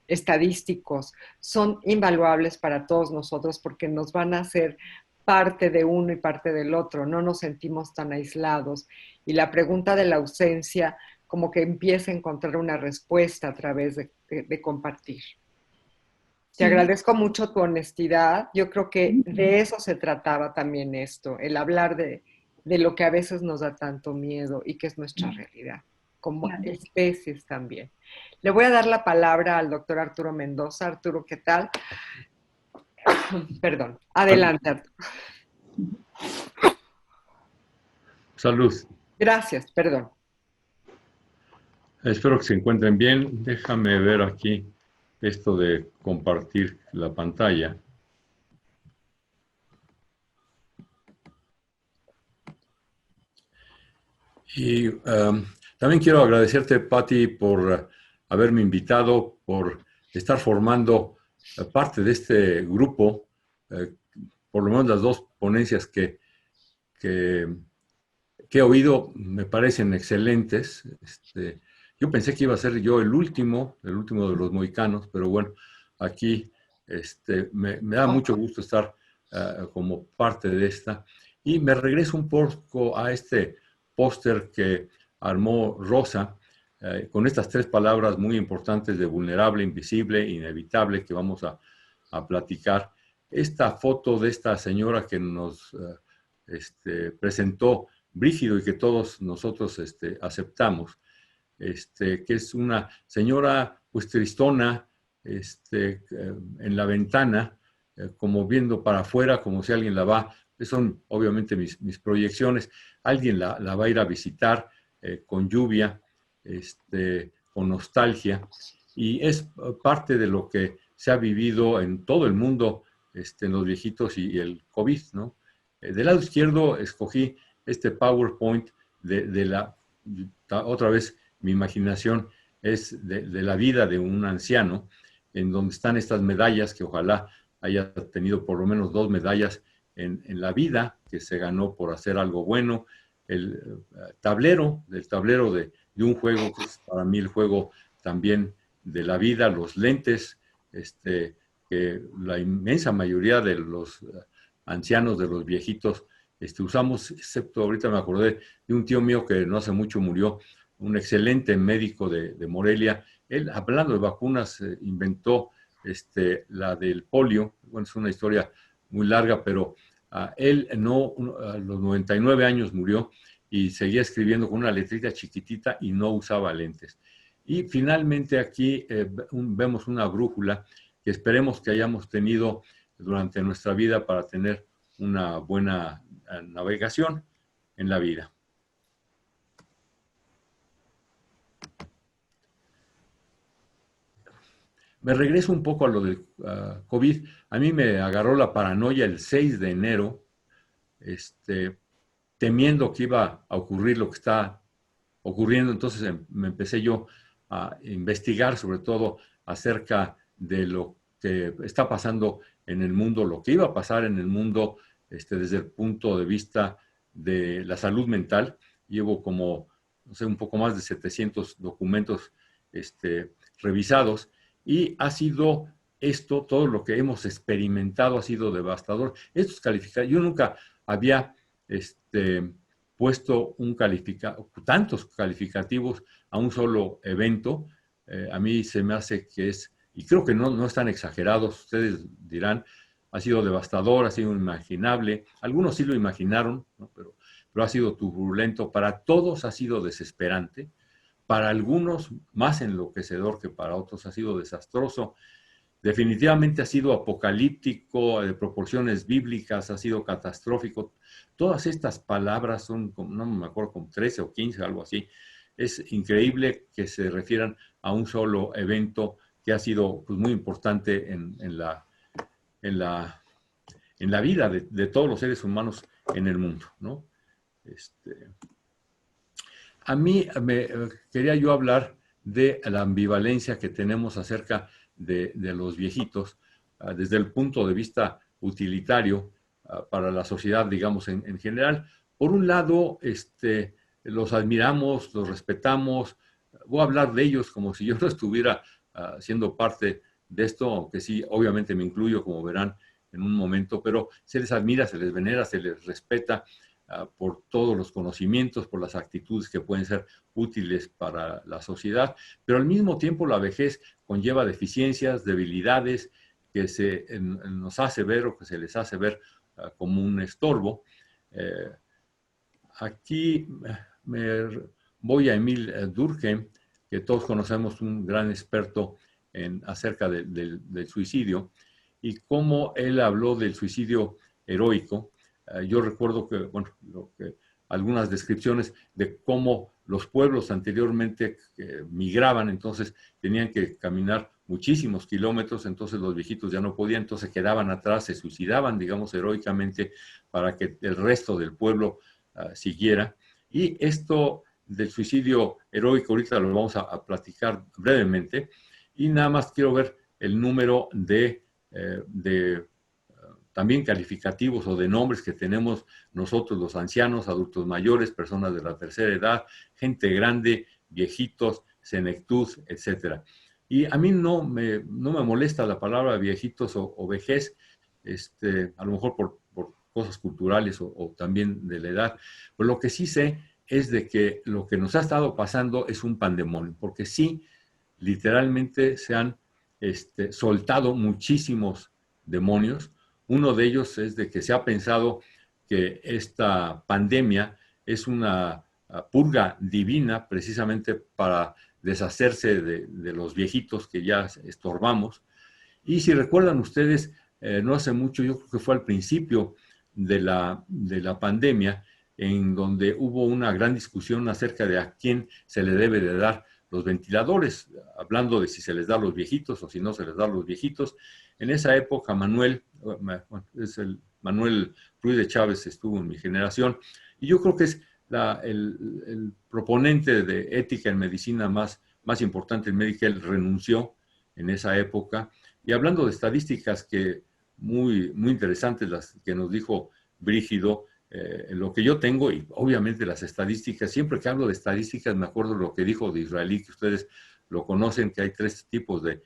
estadísticos son invaluables para todos nosotros porque nos van a hacer parte de uno y parte del otro, no nos sentimos tan aislados. Y la pregunta de la ausencia como que empieza a encontrar una respuesta a través de compartir. Sí. Te agradezco mucho tu honestidad. Yo creo que de eso se trataba también esto, el hablar de lo que a veces nos da tanto miedo y que es nuestra realidad, como especies también. Le voy a dar la palabra al doctor Arturo Mendoza. Arturo, ¿qué tal? Perdón. Adelante, Arturo. Salud. Gracias, perdón. Espero que se encuentren bien. Déjame ver aquí esto de compartir la pantalla. Y también quiero agradecerte, Patti, por haberme invitado, por estar formando parte de este grupo. Por lo menos las dos ponencias que he oído me parecen excelentes. Yo pensé que iba a ser yo el último de los mohicanos, pero bueno, aquí me da mucho gusto estar como parte de esta. Y me regreso un poco a este póster que armó Rosa, con estas tres palabras muy importantes de vulnerable, invisible, inevitable, que vamos a platicar. Esta foto de esta señora que nos presentó Brígido y que todos nosotros aceptamos, que es una señora pues tristona, en la ventana, como viendo para afuera, como si alguien la va, son obviamente mis proyecciones, alguien la va a ir a visitar con lluvia, con nostalgia, y es parte de lo que se ha vivido en todo el mundo, en los viejitos y el COVID, ¿no? Del lado izquierdo escogí este PowerPoint otra vez mi imaginación es de la vida de un anciano, en donde están estas medallas, que ojalá haya tenido por lo menos 2 medallas en la vida, que se ganó por hacer algo bueno, el tablero de un juego, que es para mí el juego también de la vida, los lentes, que la inmensa mayoría de los ancianos, de los viejitos, usamos, excepto ahorita me acordé de un tío mío que no hace mucho murió, un excelente médico de Morelia. Él, hablando de vacunas, inventó la del polio. Bueno, es una historia muy larga, pero él no, a los 99 años murió y seguía escribiendo con una letrita chiquitita y no usaba lentes. Y finalmente aquí vemos una brújula que esperemos que hayamos tenido durante nuestra vida para tener una buena navegación en la vida. me regreso un poco a lo del COVID. A mí me agarró la paranoia el 6 de enero, temiendo que iba a ocurrir lo que está ocurriendo. Entonces me empecé yo a investigar sobre todo acerca de lo que está pasando en el mundo, lo que iba a pasar en el mundo desde el punto de vista de la salud mental. Llevo como, no sé, un poco más de 700 documentos revisados, y ha sido esto, todo lo que hemos experimentado ha sido devastador. Esto es calificado. Yo nunca había puesto tantos calificativos a un solo evento. A mí se me hace que es, y creo que no están exagerados, ustedes dirán, ha sido devastador, ha sido inimaginable. Algunos sí lo imaginaron, ¿no? pero ha sido turbulento. Para todos ha sido desesperante. Para algunos más enloquecedor que para otros, ha sido desastroso. Definitivamente ha sido apocalíptico, de proporciones bíblicas, ha sido catastrófico. Todas estas palabras son, no me acuerdo, como 13 o 15, algo así. Es increíble que se refieran a un solo evento que ha sido, pues, muy importante en la vida de todos los seres humanos en el mundo, ¿no? A mí quería yo hablar de la ambivalencia que tenemos acerca de los viejitos, desde el punto de vista utilitario para la sociedad, digamos, en general. Por un lado, los admiramos, los respetamos. Voy a hablar de ellos como si yo no estuviera siendo parte de esto, aunque sí, obviamente me incluyo, como verán en un momento, pero se les admira, se les venera, se les respeta por todos los conocimientos, por las actitudes que pueden ser útiles para la sociedad, pero al mismo tiempo la vejez conlleva deficiencias, debilidades que nos hace ver, o que se les hace ver como un estorbo. Aquí me voy a Emil Durkheim, que todos conocemos, un gran experto acerca del suicidio, y cómo él habló del suicidio heroico. Yo recuerdo que, algunas descripciones de cómo los pueblos anteriormente migraban, entonces tenían que caminar muchísimos kilómetros, entonces los viejitos ya no podían, entonces quedaban atrás, se suicidaban, digamos, heroicamente, para que el resto del pueblo siguiera. Y esto del suicidio heroico ahorita lo vamos a platicar brevemente, y nada más quiero ver el número de también calificativos o de nombres que tenemos nosotros, los ancianos, adultos mayores, personas de la tercera edad, gente grande, viejitos, senectud, etc. Y a mí no me molesta la palabra viejitos o vejez, a lo mejor por cosas culturales o también de la edad, pero lo que sí sé es de que lo que nos ha estado pasando es un pandemonio, porque sí, literalmente se han soltado muchísimos demonios. Uno de ellos es de que se ha pensado que esta pandemia es una purga divina, precisamente para deshacerse de los viejitos que ya estorbamos. Y si recuerdan ustedes, no hace mucho, yo creo que fue al principio de la pandemia, en donde hubo una gran discusión acerca de a quién se le debe de dar los ventiladores, hablando de si se les da a los viejitos o si no se les da a los viejitos. En esa época, Manuel Ruiz de Chávez estuvo en mi generación, y yo creo que es el proponente de ética en medicina más importante en médica. Él renunció en esa época. Y hablando de estadísticas que muy interesantes, las que nos dijo Brígido, lo que yo tengo, y obviamente las estadísticas, siempre que hablo de estadísticas me acuerdo lo que dijo Disraeli, que ustedes lo conocen, que hay 3 tipos de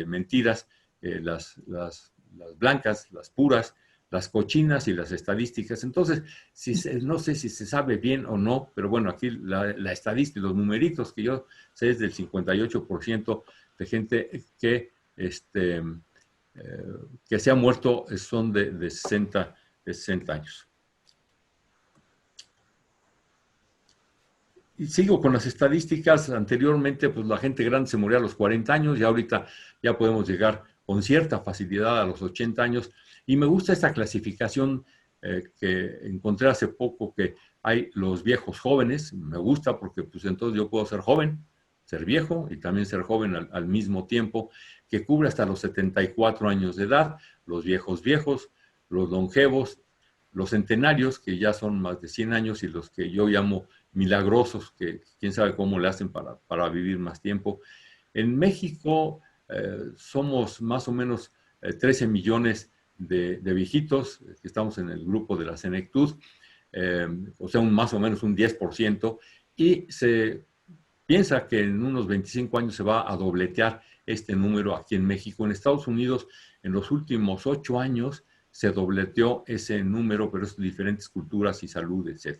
mentiras: las blancas, las puras, las cochinas y las estadísticas. Entonces, no sé si se sabe bien o no, pero bueno, aquí la estadística, los numeritos que yo sé es del 58% de gente que se ha muerto son de 60 años. Y sigo con las estadísticas. Anteriormente, pues la gente grande se moría a los 40 años, y ahorita ya podemos llegar con cierta facilidad a los 80 años. Y me gusta esta clasificación que encontré hace poco, que hay los viejos jóvenes. Me gusta porque pues entonces yo puedo ser joven, ser viejo y también ser joven al mismo tiempo, que cubre hasta los 74 años de edad, los viejos, los longevos, los centenarios, que ya son más de 100 años, y los que yo llamo milagrosos, que quién sabe cómo le hacen para vivir más tiempo. En México somos más o menos 13 millones de viejitos, que estamos en el grupo de la Senectud, o sea, más o menos un 10%, y se piensa que en unos 25 años se va a dobletear este número aquí en México. En Estados Unidos, en los últimos 8 años, se dobleteó ese número, pero es de diferentes culturas y salud, etc.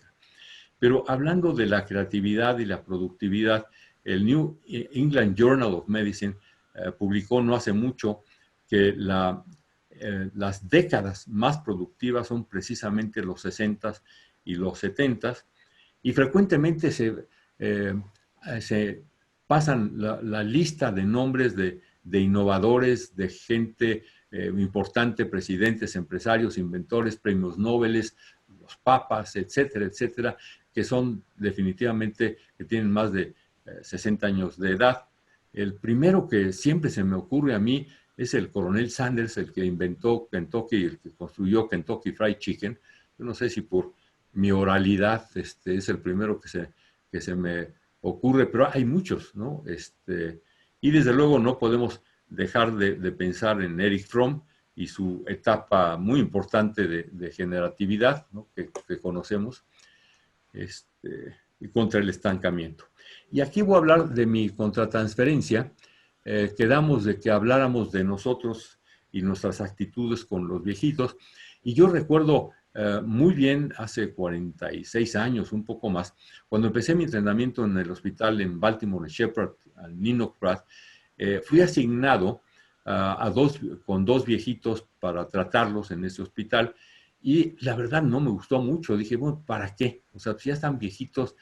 Pero hablando de la creatividad y la productividad, el New England Journal of Medicine publicó no hace mucho que las décadas más productivas son precisamente los 60s y los 70s, y frecuentemente se pasan la lista de nombres de innovadores, de gente importante, presidentes, empresarios, inventores, premios Nobel, los papas, etcétera, etcétera, que son definitivamente, que tienen más de 60 años de edad. El primero que siempre se me ocurre a mí es el coronel Sanders, el que inventó Kentucky, el que construyó Kentucky Fried Chicken. Yo no sé si por mi oralidad es el primero que se me ocurre, pero hay muchos, ¿no? Y desde luego no podemos dejar de pensar en Erich Fromm y su etapa muy importante de generatividad, ¿no? que conocemos, y contra el estancamiento. Y aquí voy a hablar de mi contratransferencia. Quedamos de que habláramos de nosotros y nuestras actitudes con los viejitos, y yo recuerdo muy bien hace 46 años, un poco más, cuando empecé mi entrenamiento en el hospital en Baltimore, en Shepherd, al Nino Pratt, fui asignado con 2 viejitos para tratarlos en ese hospital, y la verdad no me gustó mucho. Dije, bueno, ¿para qué? O sea, si ya están viejitos,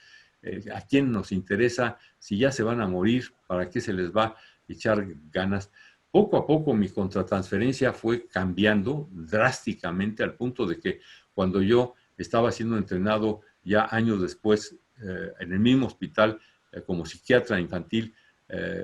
¿a quién nos interesa? Si ya se van a morir, ¿para qué se les va a echar ganas? Poco a poco mi contratransferencia fue cambiando drásticamente, al punto de que cuando yo estaba siendo entrenado ya años después en el mismo hospital como psiquiatra infantil,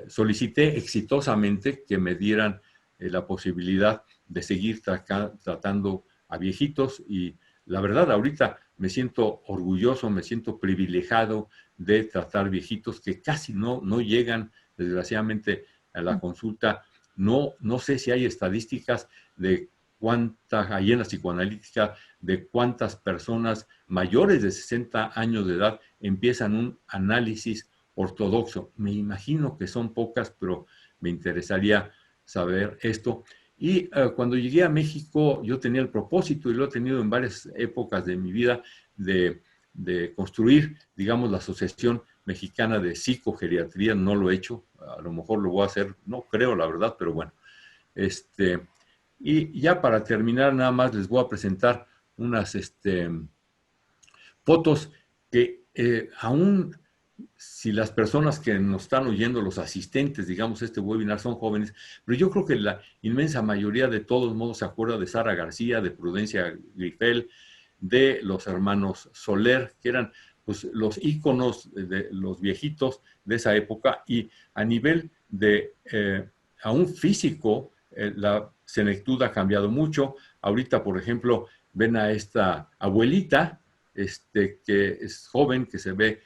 solicité exitosamente que me dieran la posibilidad de seguir tratando a viejitos, y la verdad ahorita me siento orgulloso, me siento privilegiado de tratar viejitos que casi no llegan, desgraciadamente, a la consulta. No sé si hay estadísticas de cuántas, hay en la psicoanalítica, de cuántas personas mayores de 60 años de edad empiezan un análisis ortodoxo. Me imagino que son pocas, pero me interesaría saber esto. Y cuando llegué a México, yo tenía el propósito, y lo he tenido en varias épocas de mi vida, de construir, digamos, la Asociación Mexicana de Psicogeriatría. No lo he hecho, a lo mejor lo voy a hacer, no creo, la verdad, pero bueno. Y ya para terminar, nada más les voy a presentar unas fotos que aún si las personas que nos están oyendo, los asistentes, digamos, este webinar, son jóvenes, pero yo creo que la inmensa mayoría de todos modos se acuerda de Sara García, de Prudencia Grifel, de los hermanos Soler, que eran pues los íconos de los viejitos de esa época. Y a nivel de aún físico, la senectud ha cambiado mucho. Ahorita, por ejemplo, ven a esta abuelita que es joven, que se ve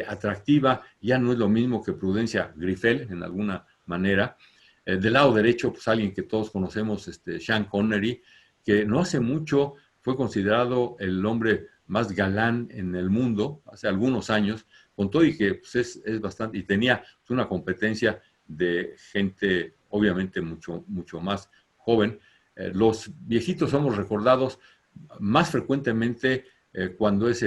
atractiva, ya no es lo mismo que Prudencia Grifel en alguna manera. Del lado derecho, pues alguien que todos conocemos, Sean Connery, que no hace mucho fue considerado el hombre más galán en el mundo, hace algunos años, con todo y que pues, es bastante, y tenía pues, una competencia de gente obviamente mucho más joven. Los viejitos somos recordados más frecuentemente cuando es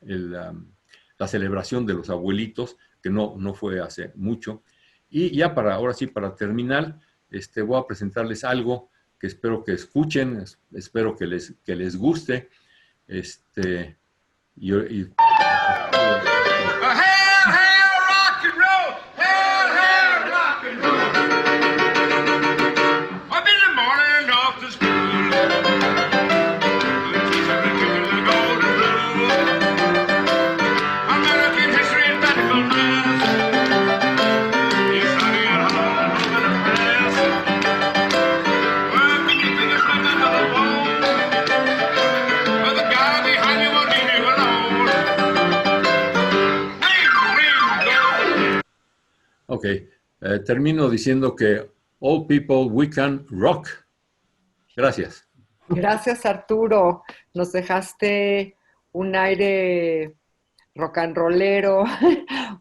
la celebración de los abuelitos, que no fue hace mucho. Y ya ahora sí, para terminar, voy a presentarles algo que espero que escuchen, espero que les guste. Ok. Termino diciendo que all people, we can rock. Gracias. Gracias, Arturo. Nos dejaste un aire rock and rollero,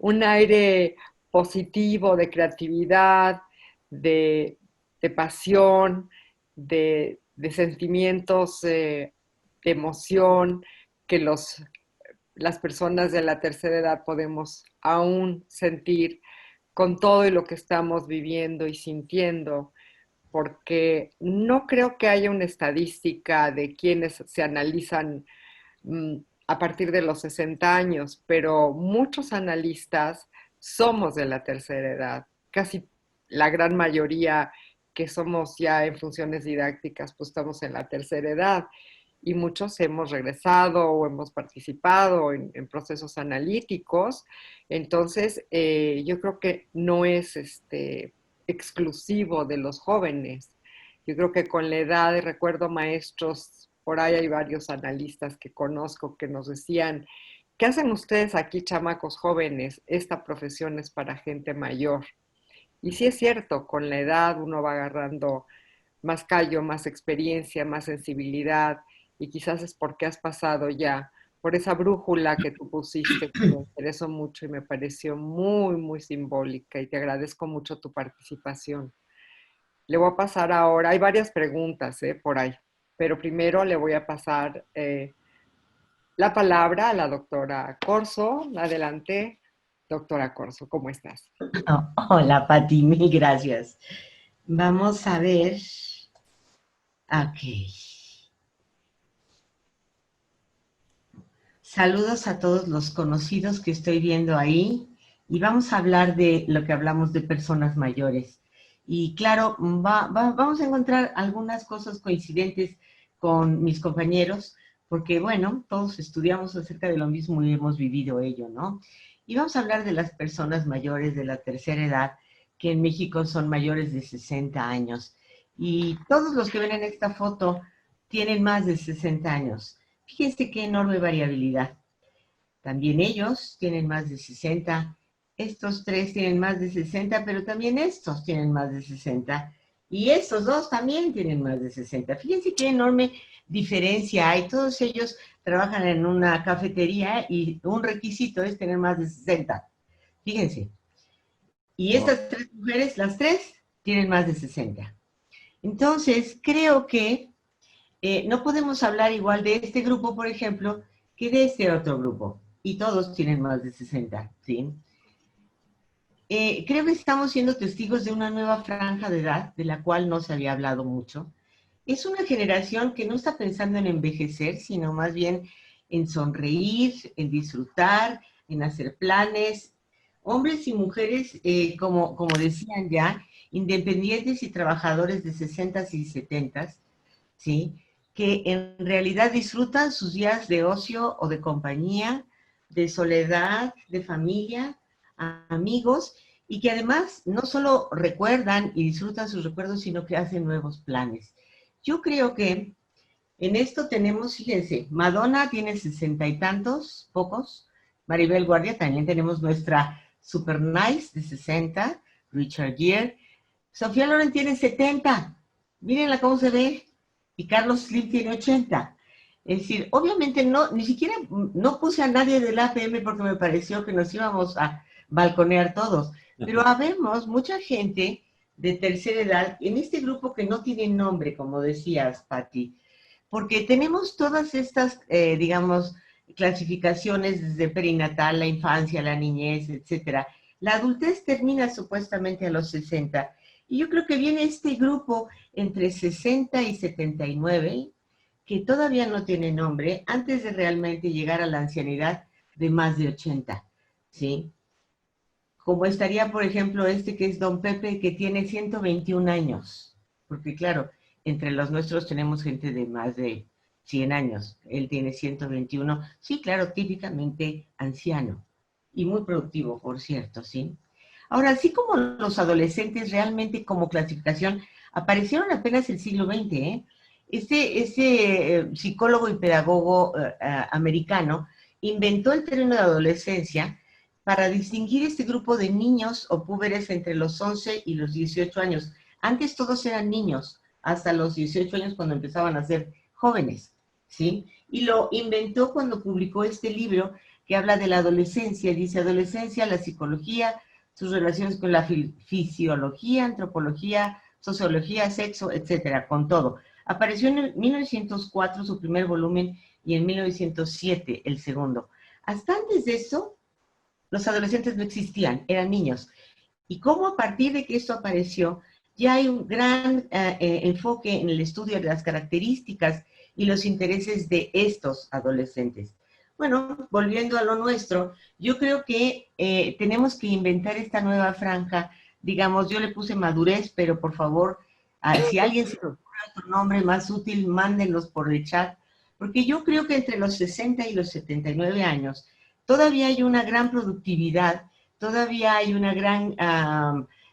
un aire positivo de creatividad, de pasión, de sentimientos, de emoción que las personas de la tercera edad podemos aún sentir con todo y lo que estamos viviendo y sintiendo, porque no creo que haya una estadística de quienes se analizan a partir de los 60 años, pero muchos analistas somos de la tercera edad, casi la gran mayoría que somos ya en funciones didácticas, pues estamos en la tercera edad y muchos hemos regresado o hemos participado en procesos analíticos. Entonces, yo creo que no es exclusivo de los jóvenes. Yo creo que con la edad, y recuerdo maestros, por ahí hay varios analistas que conozco que nos decían, ¿qué hacen ustedes aquí, chamacos jóvenes? Esta profesión es para gente mayor. Y sí es cierto, con la edad uno va agarrando más callo, más experiencia, más sensibilidad, y quizás es porque has pasado ya por esa brújula que tú pusiste, que me interesó mucho y me pareció muy, muy simbólica, y te agradezco mucho tu participación. Le voy a pasar ahora, hay varias preguntas por ahí, pero primero le voy a pasar la palabra a la doctora Corso. Adelante, doctora Corso, ¿cómo estás? Oh, hola, Pati, mil gracias. Vamos a ver. Ok. Saludos a todos los conocidos que estoy viendo ahí y vamos a hablar de lo que hablamos de personas mayores. Y claro, vamos a encontrar algunas cosas coincidentes con mis compañeros, porque bueno, todos estudiamos acerca de lo mismo y hemos vivido ello, ¿no? Y vamos a hablar de las personas mayores de la tercera edad, que en México son mayores de 60 años. Y todos los que ven en esta foto tienen más de 60 años. Fíjense qué enorme variabilidad. También ellos tienen más de 60. Estos tres tienen más de 60, pero también estos tienen más de 60. Y estos dos también tienen más de 60. Fíjense qué enorme diferencia hay. Todos ellos trabajan en una cafetería y un requisito es tener más de 60. Fíjense. Y estas tres mujeres, las tres, tienen más de 60. Entonces, creo que no podemos hablar igual de este grupo, por ejemplo, que de este otro grupo. Y todos tienen más de 60, ¿sí? Creo que estamos siendo testigos de una nueva franja de edad, de la cual no se había hablado mucho. Es una generación que no está pensando en envejecer, sino más bien en sonreír, en disfrutar, en hacer planes. Hombres y mujeres, como decían ya, independientes y trabajadores de 60 y 70, ¿sí?, que en realidad disfrutan sus días de ocio o de compañía, de soledad, de familia, amigos, y que además no solo recuerdan y disfrutan sus recuerdos, sino que hacen nuevos planes. Yo creo que en esto tenemos, fíjense, Madonna tiene 60 y tantos, pocos, Maribel Guardia también tenemos nuestra Super Nice de 60, Richard Gere, Sofía Loren tiene 70, mírenla cómo se ve, y Carlos Slim tiene 80. Es decir, obviamente ni siquiera no puse a nadie del APM porque me pareció que nos íbamos a balconear todos, pero habemos mucha gente de tercera edad en este grupo que no tiene nombre, como decías, Pati, porque tenemos todas estas, digamos, clasificaciones desde perinatal, la infancia, la niñez, etcétera. La adultez termina supuestamente a los 60, y yo creo que viene este grupo entre 60 y 79, que todavía no tiene nombre, antes de realmente llegar a la ancianidad de más de 80, ¿sí? Como estaría, por ejemplo, que es Don Pepe, que tiene 121 años, porque claro, entre los nuestros tenemos gente de más de 100 años, él tiene 121, sí, claro, típicamente anciano, y muy productivo, por cierto, ¿sí? Ahora, así como los adolescentes realmente como clasificación aparecieron apenas el siglo XX, ¿eh? Psicólogo y pedagogo americano inventó el término de adolescencia para distinguir este grupo de niños o púberes entre los 11 y los 18 años. Antes todos eran niños, hasta los 18 años cuando empezaban a ser jóvenes, ¿sí? Y lo inventó cuando publicó este libro que habla de la adolescencia. Dice: adolescencia, la psicología, sus relaciones con la fisiología, antropología, sociología, sexo, etcétera, con todo. Apareció en 1904 su primer volumen y en 1907 el segundo. Hasta antes de eso, los adolescentes no existían, eran niños. Y cómo a partir de que esto apareció, ya hay un gran enfoque en el estudio de las características y los intereses de estos adolescentes. Bueno, volviendo a lo nuestro, yo creo que tenemos que inventar esta nueva franja. Digamos, yo le puse madurez, pero por favor, si alguien se le ocurre otro nombre más útil, mándenlos por el chat, porque yo creo que entre los 60 y los 79 años todavía hay una gran productividad, todavía hay una gran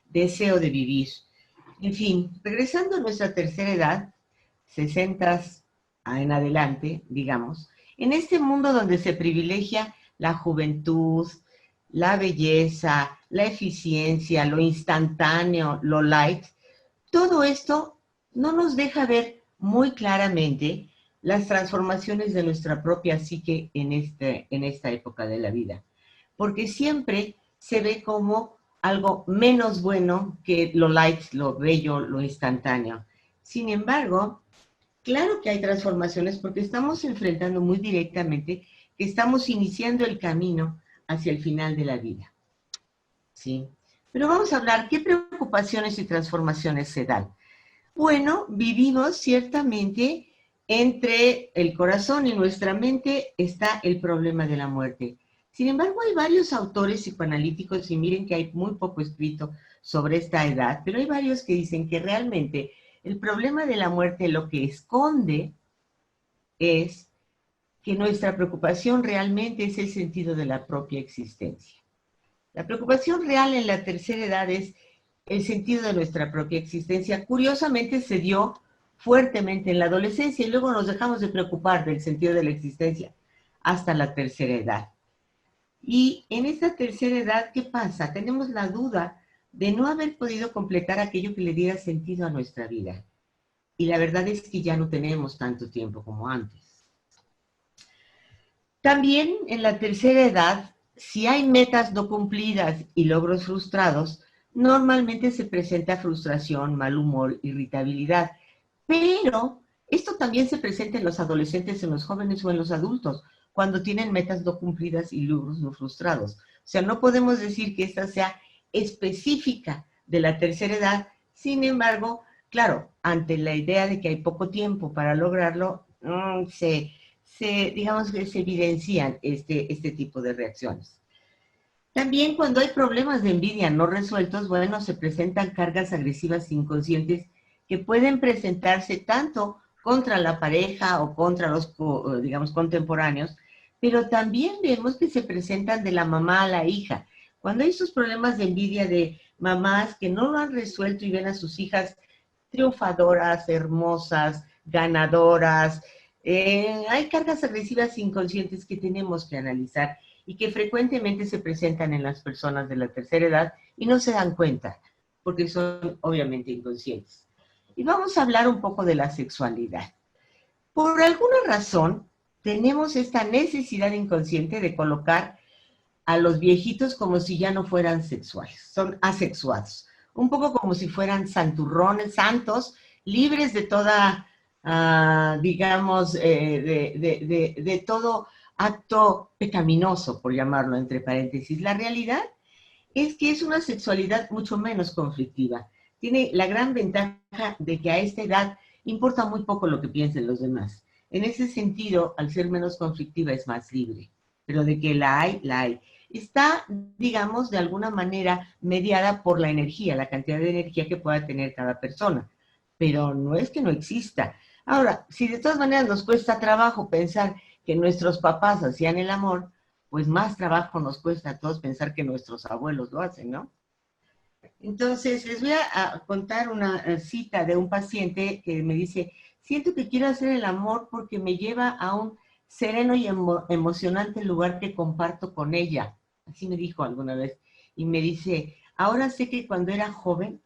deseo de vivir. En fin, regresando a nuestra tercera edad, 60 en adelante, digamos, en este mundo donde se privilegia la juventud, la belleza, la eficiencia, lo instantáneo, lo light, todo esto no nos deja ver muy claramente las transformaciones de nuestra propia psique en esta época de la vida. Porque siempre se ve como algo menos bueno que lo light, lo bello, lo instantáneo. Sin embargo, claro que hay transformaciones porque estamos enfrentando muy directamente que estamos iniciando el camino hacia el final de la vida. ¿Sí? Pero vamos a hablar, ¿qué preocupaciones y transformaciones se dan? Bueno, vivimos ciertamente entre el corazón y nuestra mente está el problema de la muerte. Sin embargo, hay varios autores psicoanalíticos, y miren que hay muy poco escrito sobre esta edad, pero hay varios que dicen que realmente el problema de la muerte lo que esconde es que nuestra preocupación realmente es el sentido de la propia existencia. La preocupación real en la tercera edad es el sentido de nuestra propia existencia. Curiosamente se dio fuertemente en la adolescencia y luego nos dejamos de preocupar del sentido de la existencia hasta la tercera edad. Y en esta tercera edad, ¿qué pasa? Tenemos la duda de no haber podido completar aquello que le diera sentido a nuestra vida. Y la verdad es que ya no tenemos tanto tiempo como antes. También en la tercera edad, si hay metas no cumplidas y logros frustrados, normalmente se presenta frustración, mal humor, irritabilidad. Pero esto también se presenta en los adolescentes, en los jóvenes o en los adultos, cuando tienen metas no cumplidas y logros no frustrados. O sea, no podemos decir que esta sea específica de la tercera edad. Sin embargo, claro, ante la idea de que hay poco tiempo para lograrlo, digamos que se evidencian este tipo de reacciones. También cuando hay problemas de envidia no resueltos, bueno, se presentan cargas agresivas inconscientes que pueden presentarse tanto contra la pareja o contra los, digamos, contemporáneos, pero también vemos que se presentan de la mamá a la hija. Cuando hay estos problemas de envidia de mamás que no lo han resuelto y ven a sus hijas triunfadoras, hermosas, ganadoras, hay cargas agresivas inconscientes que tenemos que analizar y que frecuentemente se presentan en las personas de la tercera edad y no se dan cuenta, porque son obviamente inconscientes. Y vamos a hablar un poco de la sexualidad. Por alguna razón, tenemos esta necesidad inconsciente de colocar a los viejitos como si ya no fueran sexuales, son asexuados. Un poco como si fueran santurrones, santos, libres de toda, digamos, de todo acto pecaminoso, por llamarlo entre paréntesis. La realidad es que es una sexualidad mucho menos conflictiva. Tiene la gran ventaja de que a esta edad importa muy poco lo que piensen los demás. En ese sentido, al ser menos conflictiva, es más libre. Pero de que la hay, la hay. Está, digamos, de alguna manera mediada por la energía, la cantidad de energía que pueda tener cada persona. Pero no es que no exista. Ahora, si de todas maneras nos cuesta trabajo pensar que nuestros papás hacían el amor, pues más trabajo nos cuesta a todos pensar que nuestros abuelos lo hacen, ¿no? Entonces, les voy a contar una cita de un paciente que me dice: siento que quiero hacer el amor porque me lleva a un sereno y emocionante lugar que comparto con ella. así me dijo alguna vez, y me dice, ahora sé que cuando era joven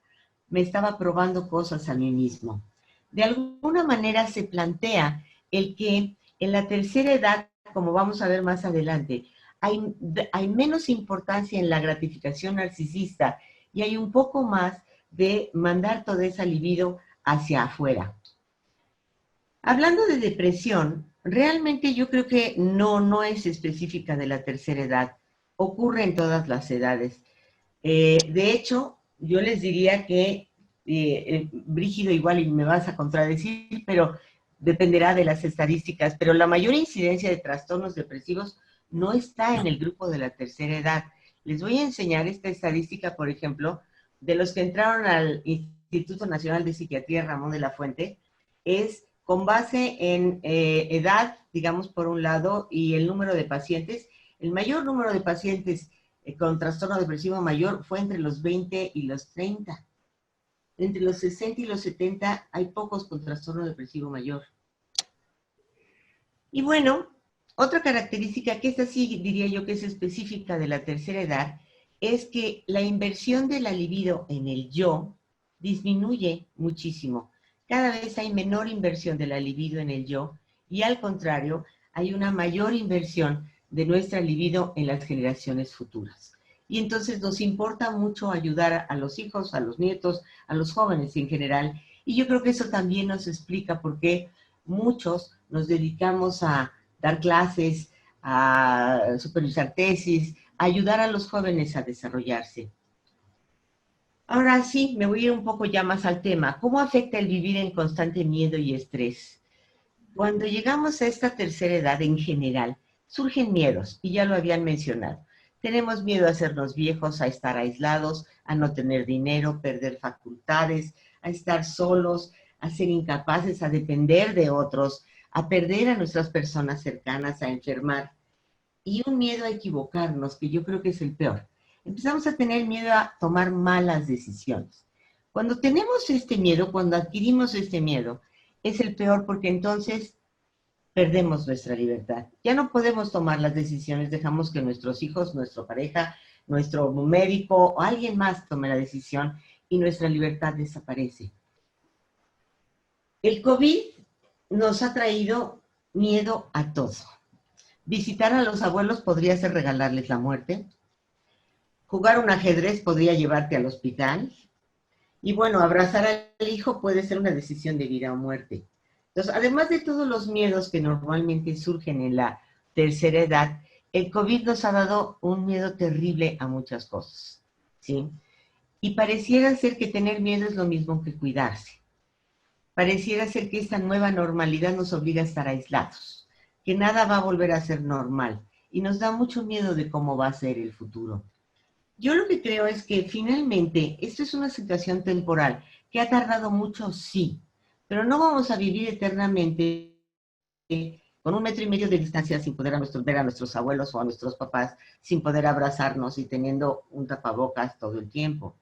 me estaba probando cosas a mí mismo. De alguna manera se plantea el que en la tercera edad, como vamos a ver más adelante, hay menos importancia en la gratificación narcisista y hay un poco más de mandar toda esa libido hacia afuera. Hablando de depresión, realmente yo creo que no es específica de la tercera edad, ocurre en todas las edades. De hecho, yo les diría que, Brígido, igual y me vas a contradecir, pero dependerá de las estadísticas, pero la mayor incidencia de trastornos depresivos no está en el grupo de la tercera edad. Les voy a enseñar esta estadística, por ejemplo, de los que entraron al Instituto Nacional de Psiquiatría Ramón de la Fuente, es con base en edad, digamos, por un lado, y el número de pacientes. El mayor número de pacientes con trastorno depresivo mayor fue entre los 20 y los 30. Entre los 60 y los 70 hay pocos con trastorno depresivo mayor. Y bueno, otra característica que esta sí diría yo que es específica de la tercera edad es que la inversión de la libido en el yo disminuye muchísimo. Cada vez hay menor inversión de la libido en el yo y al contrario, hay una mayor inversión de nuestra libido en las generaciones futuras. Y entonces nos importa mucho ayudar a los hijos, a los nietos, a los jóvenes en general. Y yo creo que eso también nos explica por qué muchos nos dedicamos a dar clases, a supervisar tesis, a ayudar a los jóvenes a desarrollarse. Ahora sí, me voy a ir un poco ya más al tema. ¿Cómo afecta el vivir en constante miedo y estrés? Cuando llegamos a esta tercera edad en general, surgen miedos, y ya lo habían mencionado. Tenemos miedo a hacernos viejos, a estar aislados, a no tener dinero, perder facultades, a estar solos, a ser incapaces, a depender de otros, a perder a nuestras personas cercanas, a enfermar. Y un miedo a equivocarnos, que yo creo que es el peor. Empezamos a tener miedo a tomar malas decisiones. Cuando tenemos este miedo, cuando adquirimos este miedo, es el peor porque entonces perdemos nuestra libertad. Ya no podemos tomar las decisiones, dejamos que nuestros hijos, nuestra pareja, nuestro médico o alguien más tome la decisión y nuestra libertad desaparece. El COVID nos ha traído miedo a todo. Visitar a los abuelos podría ser regalarles la muerte. Jugar un ajedrez podría llevarte al hospital. Y bueno, abrazar al hijo puede ser una decisión de vida o muerte. Entonces, además de todos los miedos que normalmente surgen en la tercera edad, el COVID nos ha dado un miedo terrible a muchas cosas, ¿sí? Y pareciera ser que tener miedo es lo mismo que cuidarse. Pareciera ser que esta nueva normalidad nos obliga a estar aislados, que nada va a volver a ser normal y nos da mucho miedo de cómo va a ser el futuro. Yo lo que creo es que finalmente esto es una situación temporal que ha tardado mucho, sí, pero no vamos a vivir eternamente con 1,5 metros de distancia sin poder ver a nuestros abuelos o a nuestros papás, sin poder abrazarnos y teniendo un tapabocas todo el tiempo.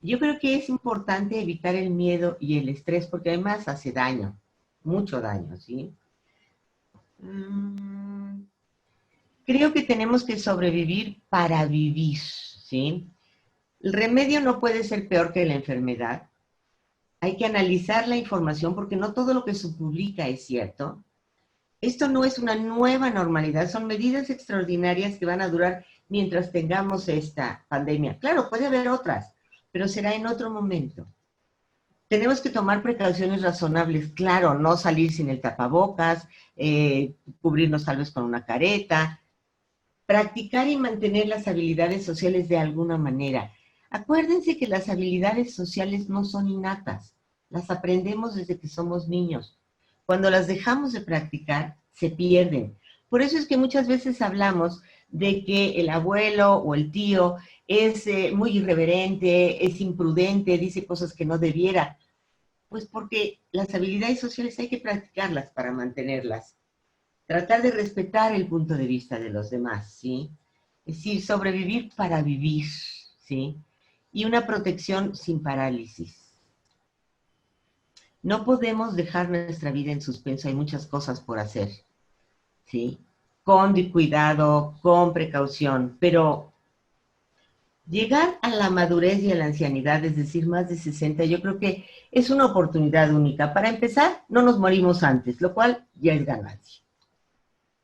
Yo creo que es importante evitar el miedo y el estrés porque además hace daño, mucho daño, ¿sí? Creo que tenemos que sobrevivir para vivir, ¿sí? El remedio no puede ser peor que la enfermedad. Hay que analizar la información porque no todo lo que se publica es cierto. Esto no es una nueva normalidad, son medidas extraordinarias que van a durar mientras tengamos esta pandemia. Claro, puede haber otras, pero será en otro momento. Tenemos que tomar precauciones razonables, claro, no salir sin el tapabocas, cubrirnos tal vez con una careta, practicar y mantener las habilidades sociales de alguna manera. Acuérdense que las habilidades sociales no son innatas, las aprendemos desde que somos niños. Cuando las dejamos de practicar, se pierden. Por eso es que muchas veces hablamos de que el abuelo o el tío es muy irreverente, es imprudente, dice cosas que no debiera. Pues porque las habilidades sociales hay que practicarlas para mantenerlas. Tratar de respetar el punto de vista de los demás, ¿sí? Es decir, sobrevivir para vivir, ¿sí? Y una protección sin parálisis. No podemos dejar nuestra vida en suspenso, hay muchas cosas por hacer, ¿sí? con cuidado, con precaución, pero llegar a la madurez y a la ancianidad, es decir, más de 60, yo creo que es una oportunidad única. Para empezar, no nos morimos antes, lo cual ya es ganancia.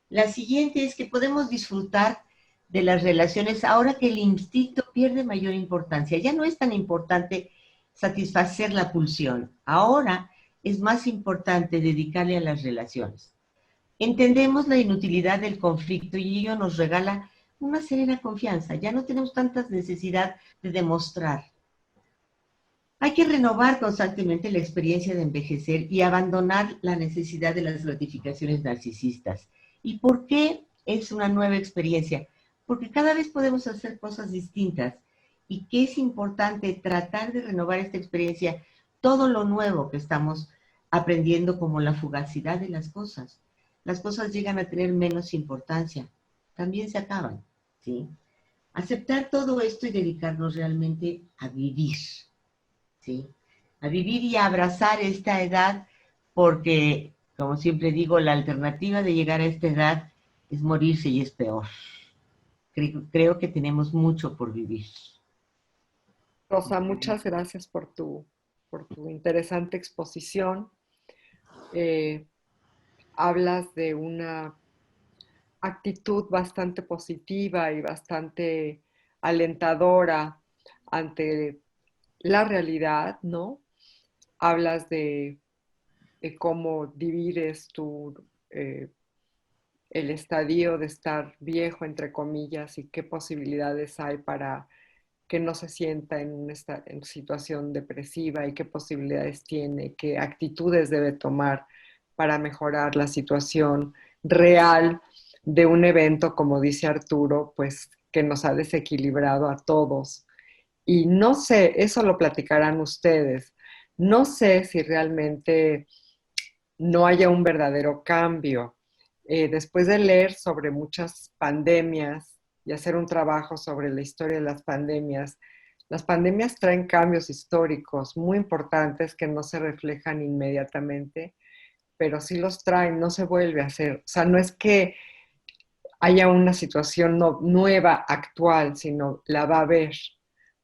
La siguiente es que podemos disfrutar de las relaciones ahora que el instinto pierde mayor importancia. Ya no es tan importante satisfacer la pulsión. Ahora es más importante dedicarle a las relaciones. Entendemos la inutilidad del conflicto y ello nos regala una serena confianza. Ya no tenemos tanta necesidad de demostrar. Hay que renovar constantemente la experiencia de envejecer y abandonar la necesidad de las gratificaciones narcisistas. ¿Y por qué es una nueva experiencia? Porque cada vez podemos hacer cosas distintas y que es importante tratar de renovar esta experiencia, todo lo nuevo que estamos aprendiendo, como la fugacidad de las cosas. Las cosas llegan a tener menos importancia, también se acaban, ¿sí? Aceptar todo esto y dedicarnos realmente a vivir, ¿sí? A vivir y a abrazar esta edad, porque, como siempre digo, la alternativa de llegar a esta edad es morirse y es peor. Creo que tenemos mucho por vivir. Rosa, muchas gracias por tu interesante exposición. Hablas de una actitud bastante positiva y bastante alentadora ante la realidad, ¿no? Hablas de cómo divides el estadio de estar viejo, entre comillas, y qué posibilidades hay para que no se sienta en situación depresiva y qué posibilidades tiene, qué actitudes debe tomar para mejorar la situación real de un evento, como dice Arturo, pues que nos ha desequilibrado a todos. Y no sé, eso lo platicarán ustedes, no sé si realmente no haya un verdadero cambio. Después de leer sobre muchas pandemias y hacer un trabajo sobre la historia de las pandemias traen cambios históricos muy importantes que no se reflejan inmediatamente, pero sí los traen, no se vuelve a hacer. O sea, no es que haya una situación nueva, actual, sino la va a haber,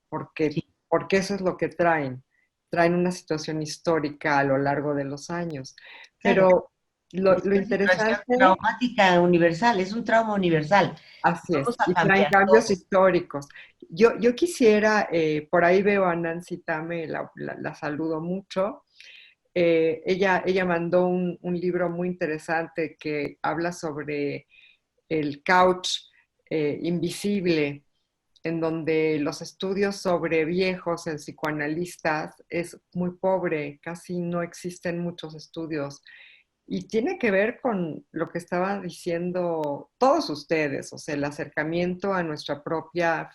porque eso es lo que traen. Traen una situación histórica a lo largo de los años. Pero lo interesante... Traumática universal, es un trauma universal. Así es, y traen cambios históricos. Yo quisiera, por ahí veo a Nancy Tame, la saludo mucho. Ella mandó un libro muy interesante que habla sobre el couch invisible, en donde los estudios sobre viejos en psicoanalistas es muy pobre, casi no existen muchos estudios. Y tiene que ver con lo que estaban diciendo todos ustedes, o sea, el acercamiento a nuestra propia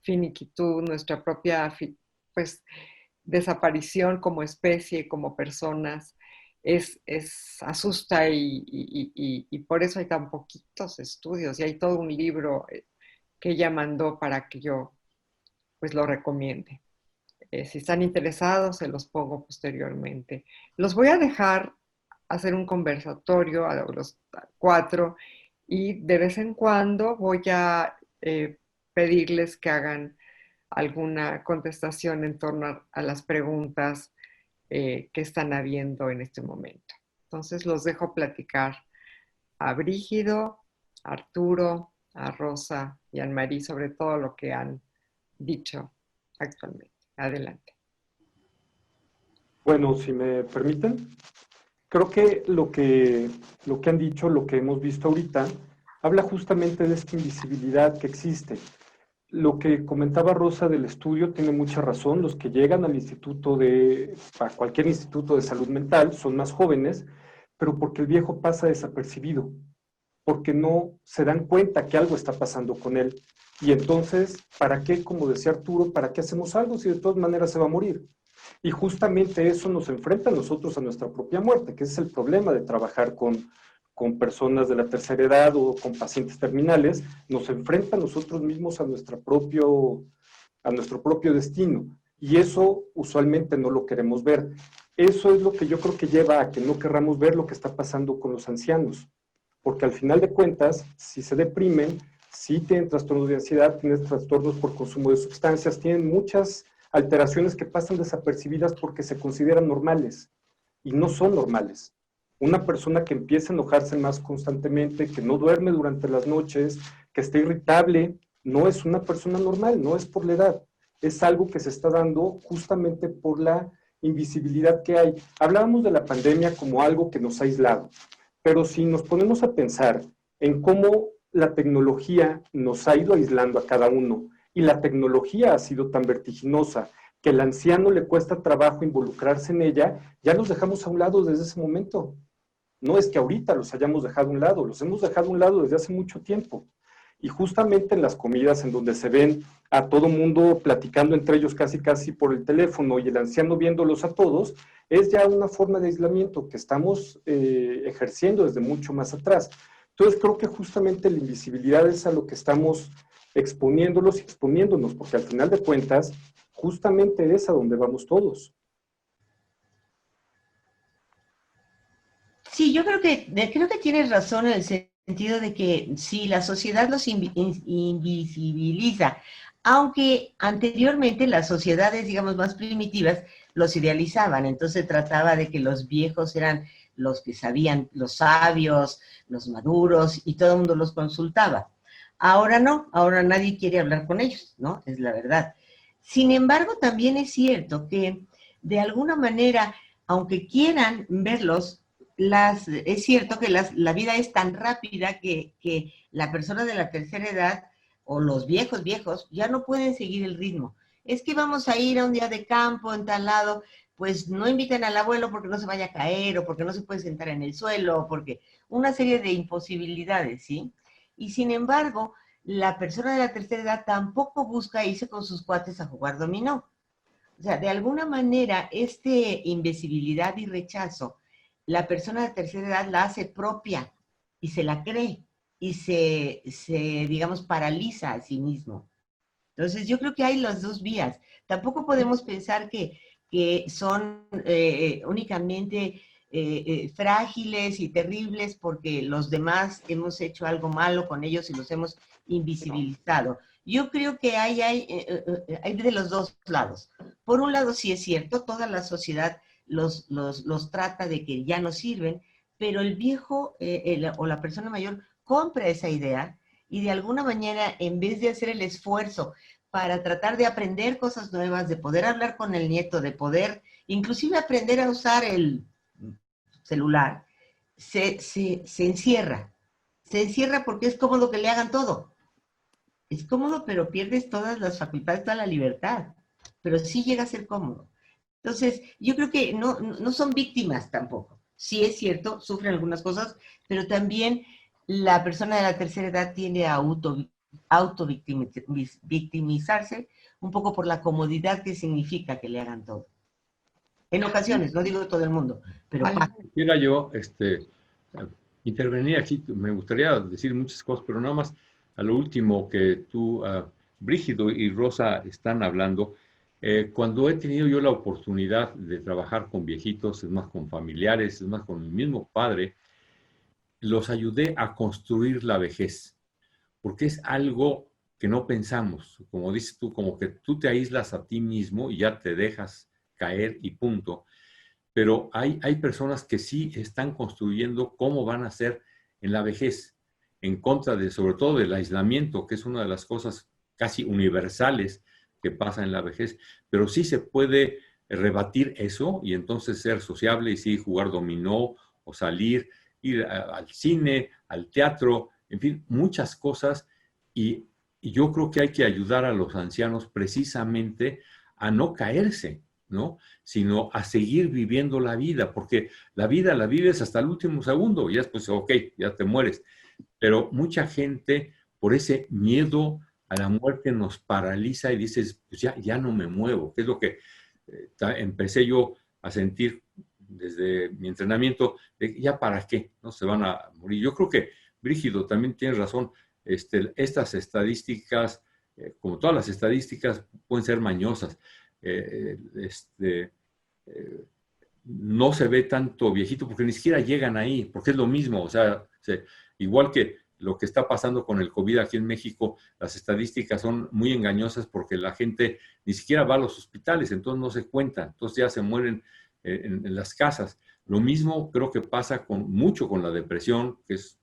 finiquitud, nuestra propia pues, desaparición como especie, como personas, asusta y por eso hay tan poquitos estudios y hay todo un libro que ella mandó para que yo pues lo recomiende. Si están interesados, se los pongo posteriormente. Los voy a dejar hacer un conversatorio a los 4 y de vez en cuando voy a pedirles que hagan alguna contestación en torno a las preguntas que están habiendo en este momento. Entonces los dejo platicar a Brígido, a Arturo, a Rosa y a Anne-Marie sobre todo lo que han dicho actualmente. Adelante. Bueno, si me permiten, creo que lo que han dicho, lo que hemos visto ahorita, habla justamente de esta invisibilidad que existe. Lo que comentaba Rosa del estudio tiene mucha razón. Los que llegan al a cualquier instituto de salud mental son más jóvenes, pero porque el viejo pasa desapercibido, porque no se dan cuenta que algo está pasando con él. Y entonces, ¿para qué, como decía Arturo, para qué hacemos algo si de todas maneras se va a morir? Y justamente eso nos enfrenta a nosotros a nuestra propia muerte, que ese es el problema de trabajar con personas de la tercera edad o con pacientes terminales, nos enfrenta a nosotros mismos a nuestro propio destino. Y eso usualmente no lo queremos ver. Eso es lo que yo creo que lleva a que no querramos ver lo que está pasando con los ancianos. porque al final de cuentas, si se deprimen, sí tienen trastornos de ansiedad, tienen trastornos por consumo de sustancias, tienen muchas alteraciones que pasan desapercibidas porque se consideran normales y no son normales. Una persona que empieza a enojarse más constantemente, que no duerme durante las noches, que está irritable, no es una persona normal, no es por la edad. Es algo que se está dando justamente por la invisibilidad que hay. Hablábamos de la pandemia como algo que nos ha aislado, pero si nos ponemos a pensar en cómo la tecnología nos ha ido aislando a cada uno y la tecnología ha sido tan vertiginosa que al anciano le cuesta trabajo involucrarse en ella, ya los dejamos a un lado desde ese momento. No es que ahorita los hayamos dejado a un lado, los hemos dejado a un lado desde hace mucho tiempo. Y justamente en las comidas en donde se ven a todo mundo platicando entre ellos casi por el teléfono y el anciano viéndolos a todos, es ya una forma de aislamiento que estamos ejerciendo desde mucho más atrás. Entonces creo que justamente la invisibilidad es a lo que estamos exponiéndolos y exponiéndonos, porque al final de cuentas, justamente es a donde vamos todos. Sí, yo creo que tienes razón en el sentido de que sí, la sociedad los invisibiliza, aunque anteriormente las sociedades, digamos, más primitivas los idealizaban, entonces trataba de que los viejos eran los que sabían, los sabios, los maduros, y todo el mundo los consultaba. Ahora no, ahora nadie quiere hablar con ellos, ¿no? Es la verdad. Sin embargo, también es cierto que de alguna manera, aunque quieran verlos, es cierto que la vida es tan rápida que la persona de la tercera edad o los viejos ya no pueden seguir el ritmo. Es que vamos a ir a un día de campo en tal lado, pues no inviten al abuelo porque no se vaya a caer o porque no se puede sentar en el suelo, o porque una serie de imposibilidades, ¿sí? Y sin embargo, la persona de la tercera edad tampoco busca irse con sus cuates a jugar dominó. O sea, de alguna manera, invisibilidad y rechazo, la persona de tercera edad la hace propia y se la cree y digamos, paraliza a sí mismo. Entonces, yo creo que hay las dos vías. Tampoco podemos pensar que son únicamente frágiles y terribles porque los demás hemos hecho algo malo con ellos y los hemos invisibilizado. Yo creo que hay de los dos lados. Por un lado, sí es cierto, toda la sociedad los trata de que ya no sirven, pero el viejo o la persona mayor compra esa idea y de alguna manera, en vez de hacer el esfuerzo para tratar de aprender cosas nuevas, de poder hablar con el nieto, de poder inclusive aprender a usar el celular, se encierra. Se encierra porque es cómodo que le hagan todo. Es cómodo, pero pierdes todas las facultades, toda la libertad. Pero sí llega a ser cómodo. Entonces, yo creo que no son víctimas tampoco. Sí es cierto, sufren algunas cosas, pero también la persona de la tercera edad tiende a autovictimizarse un poco por la comodidad que significa que le hagan todo. En ocasiones, no digo todo el mundo, pero quisiera yo intervenir aquí. Me gustaría decir muchas cosas, pero nada más a lo último que tú, Brígido y Rosa están hablando. Cuando he tenido yo la oportunidad de trabajar con viejitos, es más con familiares, es más con mi mismo padre, los ayudé a construir la vejez, porque es algo que no pensamos. Como dices tú, como que tú te aíslas a ti mismo y ya te dejas caer y punto. Pero hay personas que sí están construyendo cómo van a ser en la vejez, en contra de, sobre todo, del aislamiento, que es una de las cosas casi universales que pasa en la vejez. Pero sí se puede rebatir eso y entonces ser sociable y sí jugar dominó o salir, ir al cine, al teatro, en fin, muchas cosas. Y yo creo que hay que ayudar a los ancianos precisamente a no caerse, ¿no? Sino a seguir viviendo la vida, porque la vida la vives hasta el último segundo, y después, ok, ya te mueres. Pero mucha gente, por ese miedo a la muerte, nos paraliza y dices, pues ya no me muevo, que es lo que empecé yo a sentir desde mi entrenamiento, de ya para qué, no se van a morir. Yo creo que Brígido también tiene razón. Estas estadísticas, como todas las estadísticas, pueden ser mañosas. No se ve tanto viejito porque ni siquiera llegan ahí, porque es lo mismo, o sea, Igual que lo que está pasando con el COVID aquí en México, las estadísticas son muy engañosas porque la gente ni siquiera va a los hospitales, entonces no se cuenta, entonces ya se mueren en las casas. Lo mismo creo que pasa mucho con la depresión, que es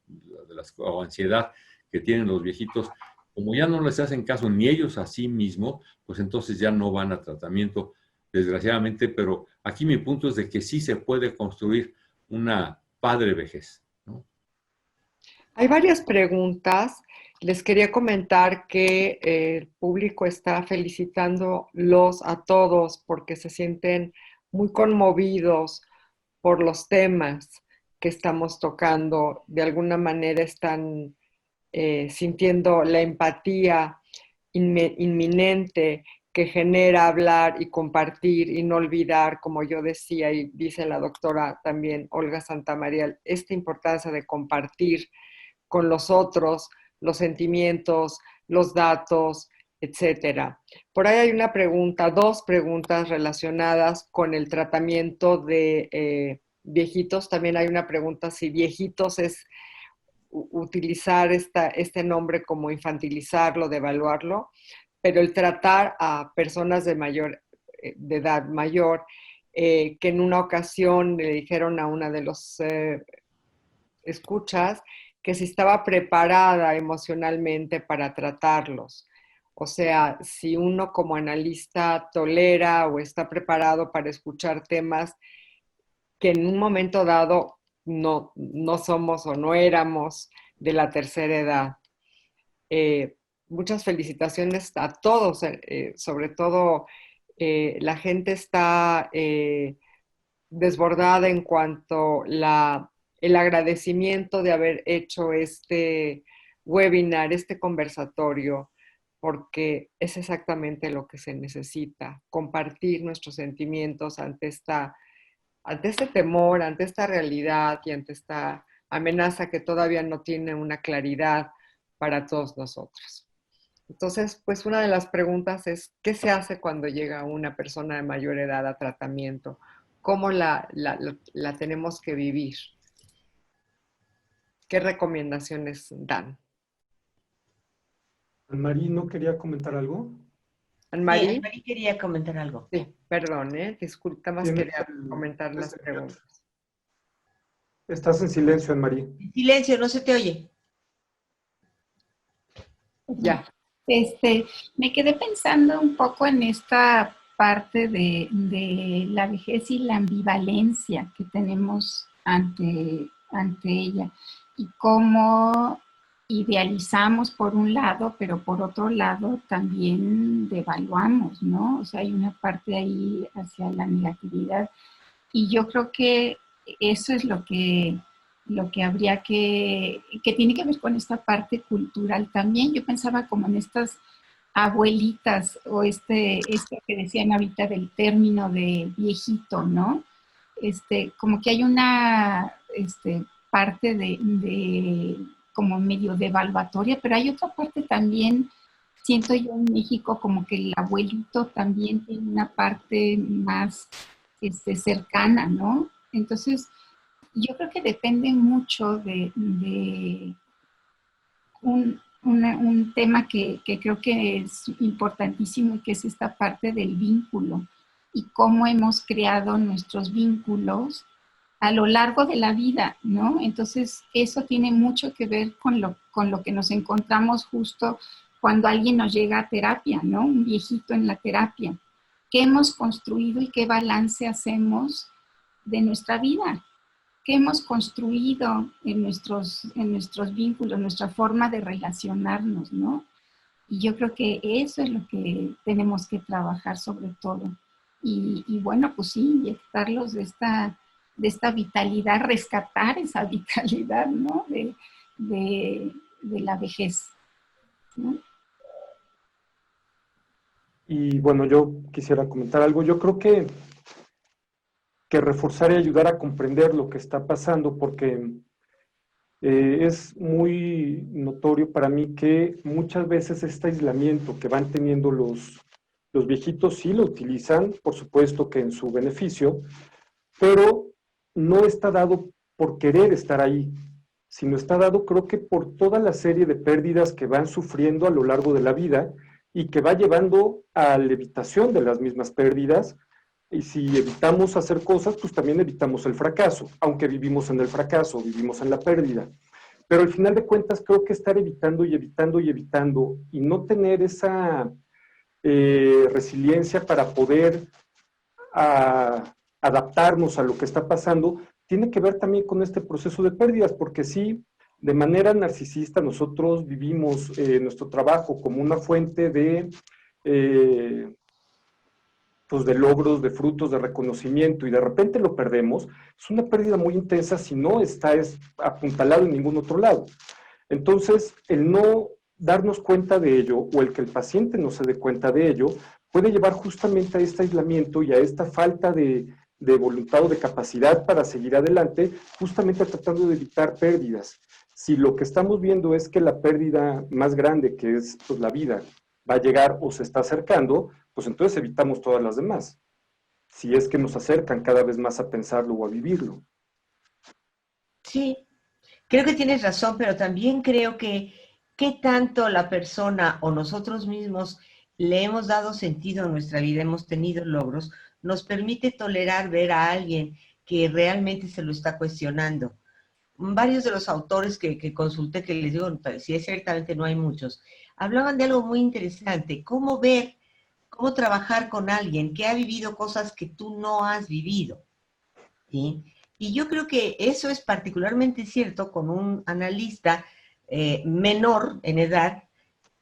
o ansiedad que tienen los viejitos. Como ya no les hacen caso ni ellos a sí mismos, pues entonces ya no van a tratamiento, desgraciadamente, pero aquí mi punto es de que sí se puede construir una padre vejez, ¿no? Hay varias preguntas. Les quería comentar que el público está felicitándolos a todos porque se sienten muy conmovidos por los temas que estamos tocando. De alguna manera están sintiendo la empatía inminente que genera hablar y compartir y no olvidar, como yo decía y dice la doctora también Olga Santamaría, esta importancia de compartir con los otros los sentimientos, los datos, etcétera. Por ahí hay una pregunta, dos preguntas relacionadas con el tratamiento de viejitos. También hay una pregunta si viejitos es utilizar este nombre como infantilizarlo, devaluarlo, pero el tratar a personas de edad mayor, que en una ocasión le dijeron a una de los escuchas que si estaba preparada emocionalmente para tratarlos. O sea, si uno como analista tolera o está preparado para escuchar temas que en un momento dado no somos o no éramos de la tercera edad. Muchas felicitaciones a todos, sobre todo la gente está desbordada en cuanto el agradecimiento de haber hecho este webinar, este conversatorio, porque es exactamente lo que se necesita, compartir nuestros sentimientos ante este temor, ante esta realidad y ante esta amenaza que todavía no tiene una claridad para todos nosotros. Entonces, pues una de las preguntas es, ¿qué se hace cuando llega una persona de mayor edad a tratamiento? ¿Cómo la tenemos que vivir? ¿Qué recomendaciones dan? Anne-Marie, ¿no quería comentar algo? ¿Anne-Marie? Sí, Anne-Marie quería comentar algo. Sí, perdón, disculpa, más quería comentar las preguntas. Estás en silencio, Anne-Marie. En silencio, no se te oye. Ya. Me quedé pensando un poco en esta parte de la vejez y la ambivalencia que tenemos ante ella y cómo idealizamos por un lado, pero por otro lado también devaluamos, ¿no? O sea, hay una parte ahí hacia la negatividad y yo creo que eso es lo que habría que tiene que ver con esta parte cultural también. Yo pensaba como en estas abuelitas o esto que decían ahorita del término de viejito, ¿no? Como que hay una parte de como medio devaluatoria, pero hay otra parte también, siento yo en México, como que el abuelito también tiene una parte más cercana, ¿no? Entonces, yo creo que depende mucho de un tema que creo que es importantísimo y que es esta parte del vínculo y cómo hemos creado nuestros vínculos a lo largo de la vida, ¿no? Entonces, eso tiene mucho que ver con lo que nos encontramos justo cuando alguien nos llega a terapia, ¿no? Un viejito en la terapia. ¿Qué hemos construido y qué balance hacemos de nuestra vida? ¿Qué hemos construido en nuestros vínculos, nuestra forma de relacionarnos, ¿no? Y yo creo que eso es lo que tenemos que trabajar sobre todo. Y bueno, pues sí, inyectarlos de esta vitalidad, rescatar esa vitalidad, ¿no? De la vejez, ¿no? Y bueno, yo quisiera comentar algo. Yo creo que reforzar y ayudar a comprender lo que está pasando, porque es muy notorio para mí que muchas veces este aislamiento que van teniendo los viejitos sí lo utilizan, por supuesto que en su beneficio, pero no está dado por querer estar ahí. sino está dado, creo que por toda la serie de pérdidas que van sufriendo a lo largo de la vida y que va llevando a la evitación de las mismas pérdidas. Y si evitamos hacer cosas, pues también evitamos el fracaso, aunque vivimos en el fracaso, vivimos en la pérdida. Pero al final de cuentas creo que estar evitando y evitando y evitando y no tener esa resiliencia para poder adaptarnos a lo que está pasando, tiene que ver también con este proceso de pérdidas, porque sí, de manera narcisista nosotros vivimos nuestro trabajo como una fuente de, pues de logros, de frutos, de reconocimiento, y de repente lo perdemos. Es una pérdida muy intensa si no está apuntalado en ningún otro lado. Entonces, el no darnos cuenta de ello, o el que el paciente no se dé cuenta de ello, puede llevar justamente a este aislamiento y a esta falta de voluntad o de capacidad para seguir adelante, justamente tratando de evitar pérdidas. Si lo que estamos viendo es que la pérdida más grande, que es pues, la vida, va a llegar o se está acercando, pues entonces evitamos todas las demás. Si es que nos acercan cada vez más a pensarlo o a vivirlo. Sí, creo que tienes razón, pero también creo que qué tanto la persona o nosotros mismos le hemos dado sentido a nuestra vida, hemos tenido logros, nos permite tolerar ver a alguien que realmente se lo está cuestionando. Varios de los autores que consulté, que les digo, si es ciertamente no hay muchos, hablaban de algo muy interesante, cómo ver, cómo trabajar con alguien que ha vivido cosas que tú no has vivido, ¿sí? Y yo creo que eso es particularmente cierto con un analista menor en edad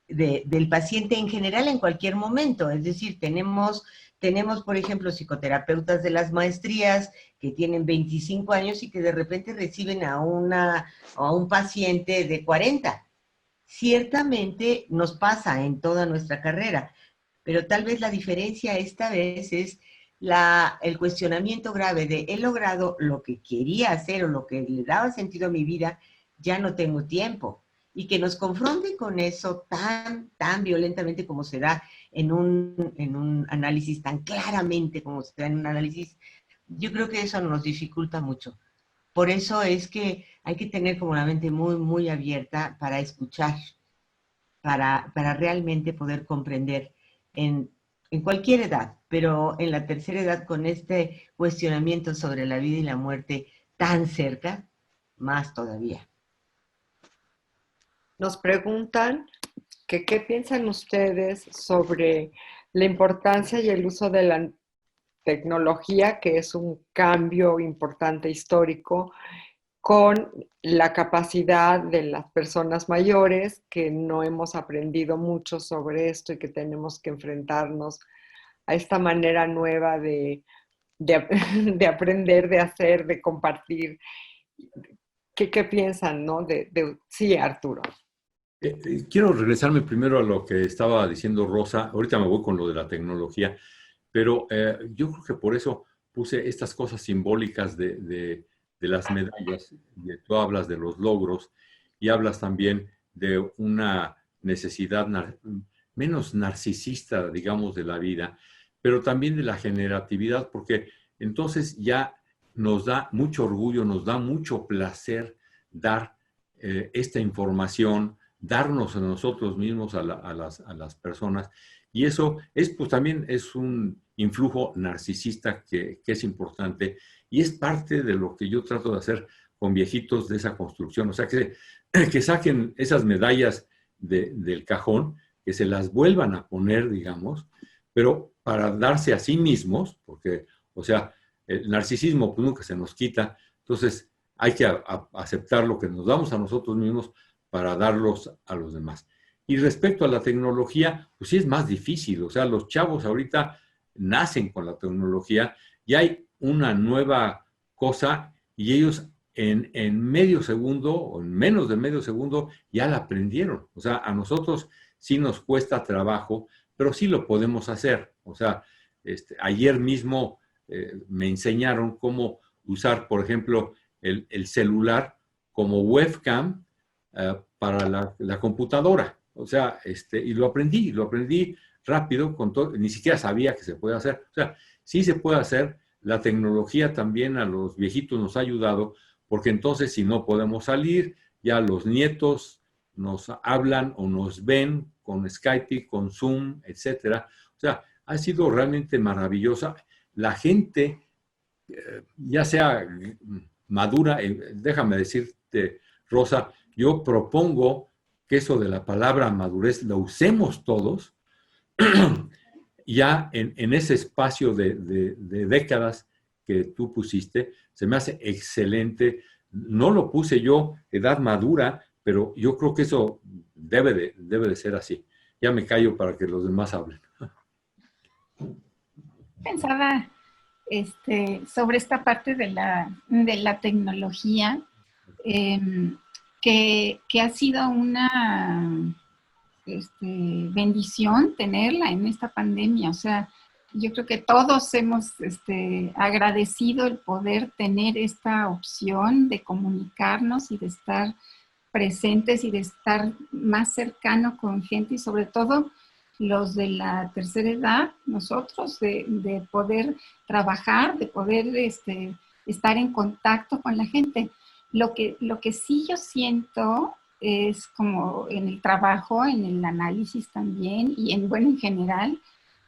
del paciente en general en cualquier momento. Es decir, tenemos, por ejemplo, psicoterapeutas de las maestrías que tienen 25 años y que de repente reciben a un paciente de 40. Ciertamente nos pasa en toda nuestra carrera, pero tal vez la diferencia esta vez es el cuestionamiento grave de he logrado lo que quería hacer o lo que le daba sentido a mi vida, ya no tengo tiempo. Y que nos confronte con eso tan violentamente como se da en un análisis, tan claramente como se da en un análisis, yo creo que eso nos dificulta mucho. Por eso es que hay que tener como la mente muy, muy abierta para escuchar, para realmente poder comprender en cualquier edad, pero en la tercera edad con este cuestionamiento sobre la vida y la muerte tan cerca, más todavía. Nos preguntan que qué piensan ustedes sobre la importancia y el uso de la tecnología, que es un cambio importante histórico, con la capacidad de las personas mayores, que no hemos aprendido mucho sobre esto y que tenemos que enfrentarnos a esta manera nueva de aprender, de hacer, de compartir. ¿Qué piensan, no? Sí, Arturo. Quiero regresarme primero a lo que estaba diciendo Rosa. Ahorita me voy con lo de la tecnología, pero yo creo que por eso puse estas cosas simbólicas de las medallas. Tú hablas de los logros y hablas también de una necesidad menos narcisista, digamos, de la vida, pero también de la generatividad, porque entonces ya nos da mucho orgullo, nos da mucho placer dar esta información, darnos a nosotros mismos, a las personas, y eso es, pues también es un influjo narcisista que es importante, y es parte de lo que yo trato de hacer con viejitos de esa construcción, o sea, que saquen esas medallas del cajón, que se las vuelvan a poner, digamos, pero para darse a sí mismos, porque, o sea, el narcisismo pues nunca se nos quita, entonces hay que aceptar lo que nos damos a nosotros mismos para darlos a los demás. Y respecto a la tecnología, pues sí es más difícil, o sea, los chavos ahorita nacen con la tecnología y hay una nueva cosa y ellos en medio segundo o en menos de medio segundo ya la aprendieron. O sea, a nosotros sí nos cuesta trabajo, pero sí lo podemos hacer. O sea, ayer mismo me enseñaron cómo usar, por ejemplo, el celular como webcam para la computadora. O sea, y lo aprendí rápido, ni siquiera sabía que se puede hacer. O sea, sí se puede hacer. La tecnología también a los viejitos nos ha ayudado porque entonces si no podemos salir, ya los nietos nos hablan o nos ven con Skype, con Zoom, etcétera. O sea, ha sido realmente maravillosa. La gente, ya sea madura, déjame decirte, Rosa, yo propongo que eso de la palabra madurez lo usemos todos ya en ese espacio de décadas que tú pusiste. Se me hace excelente. No lo puse yo, edad madura, pero yo creo que eso debe de ser así. Ya me callo para que los demás hablen. Pensaba sobre esta parte de la tecnología, que ha sido una bendición tenerla en esta pandemia. O sea, yo creo que todos hemos agradecido el poder tener esta opción de comunicarnos y de estar presentes y de estar más cercano con gente, y sobre todo los de la tercera edad, nosotros, de poder trabajar, de poder estar en contacto con la gente. Lo que sí yo siento es, como en el trabajo, en el análisis también, y en general,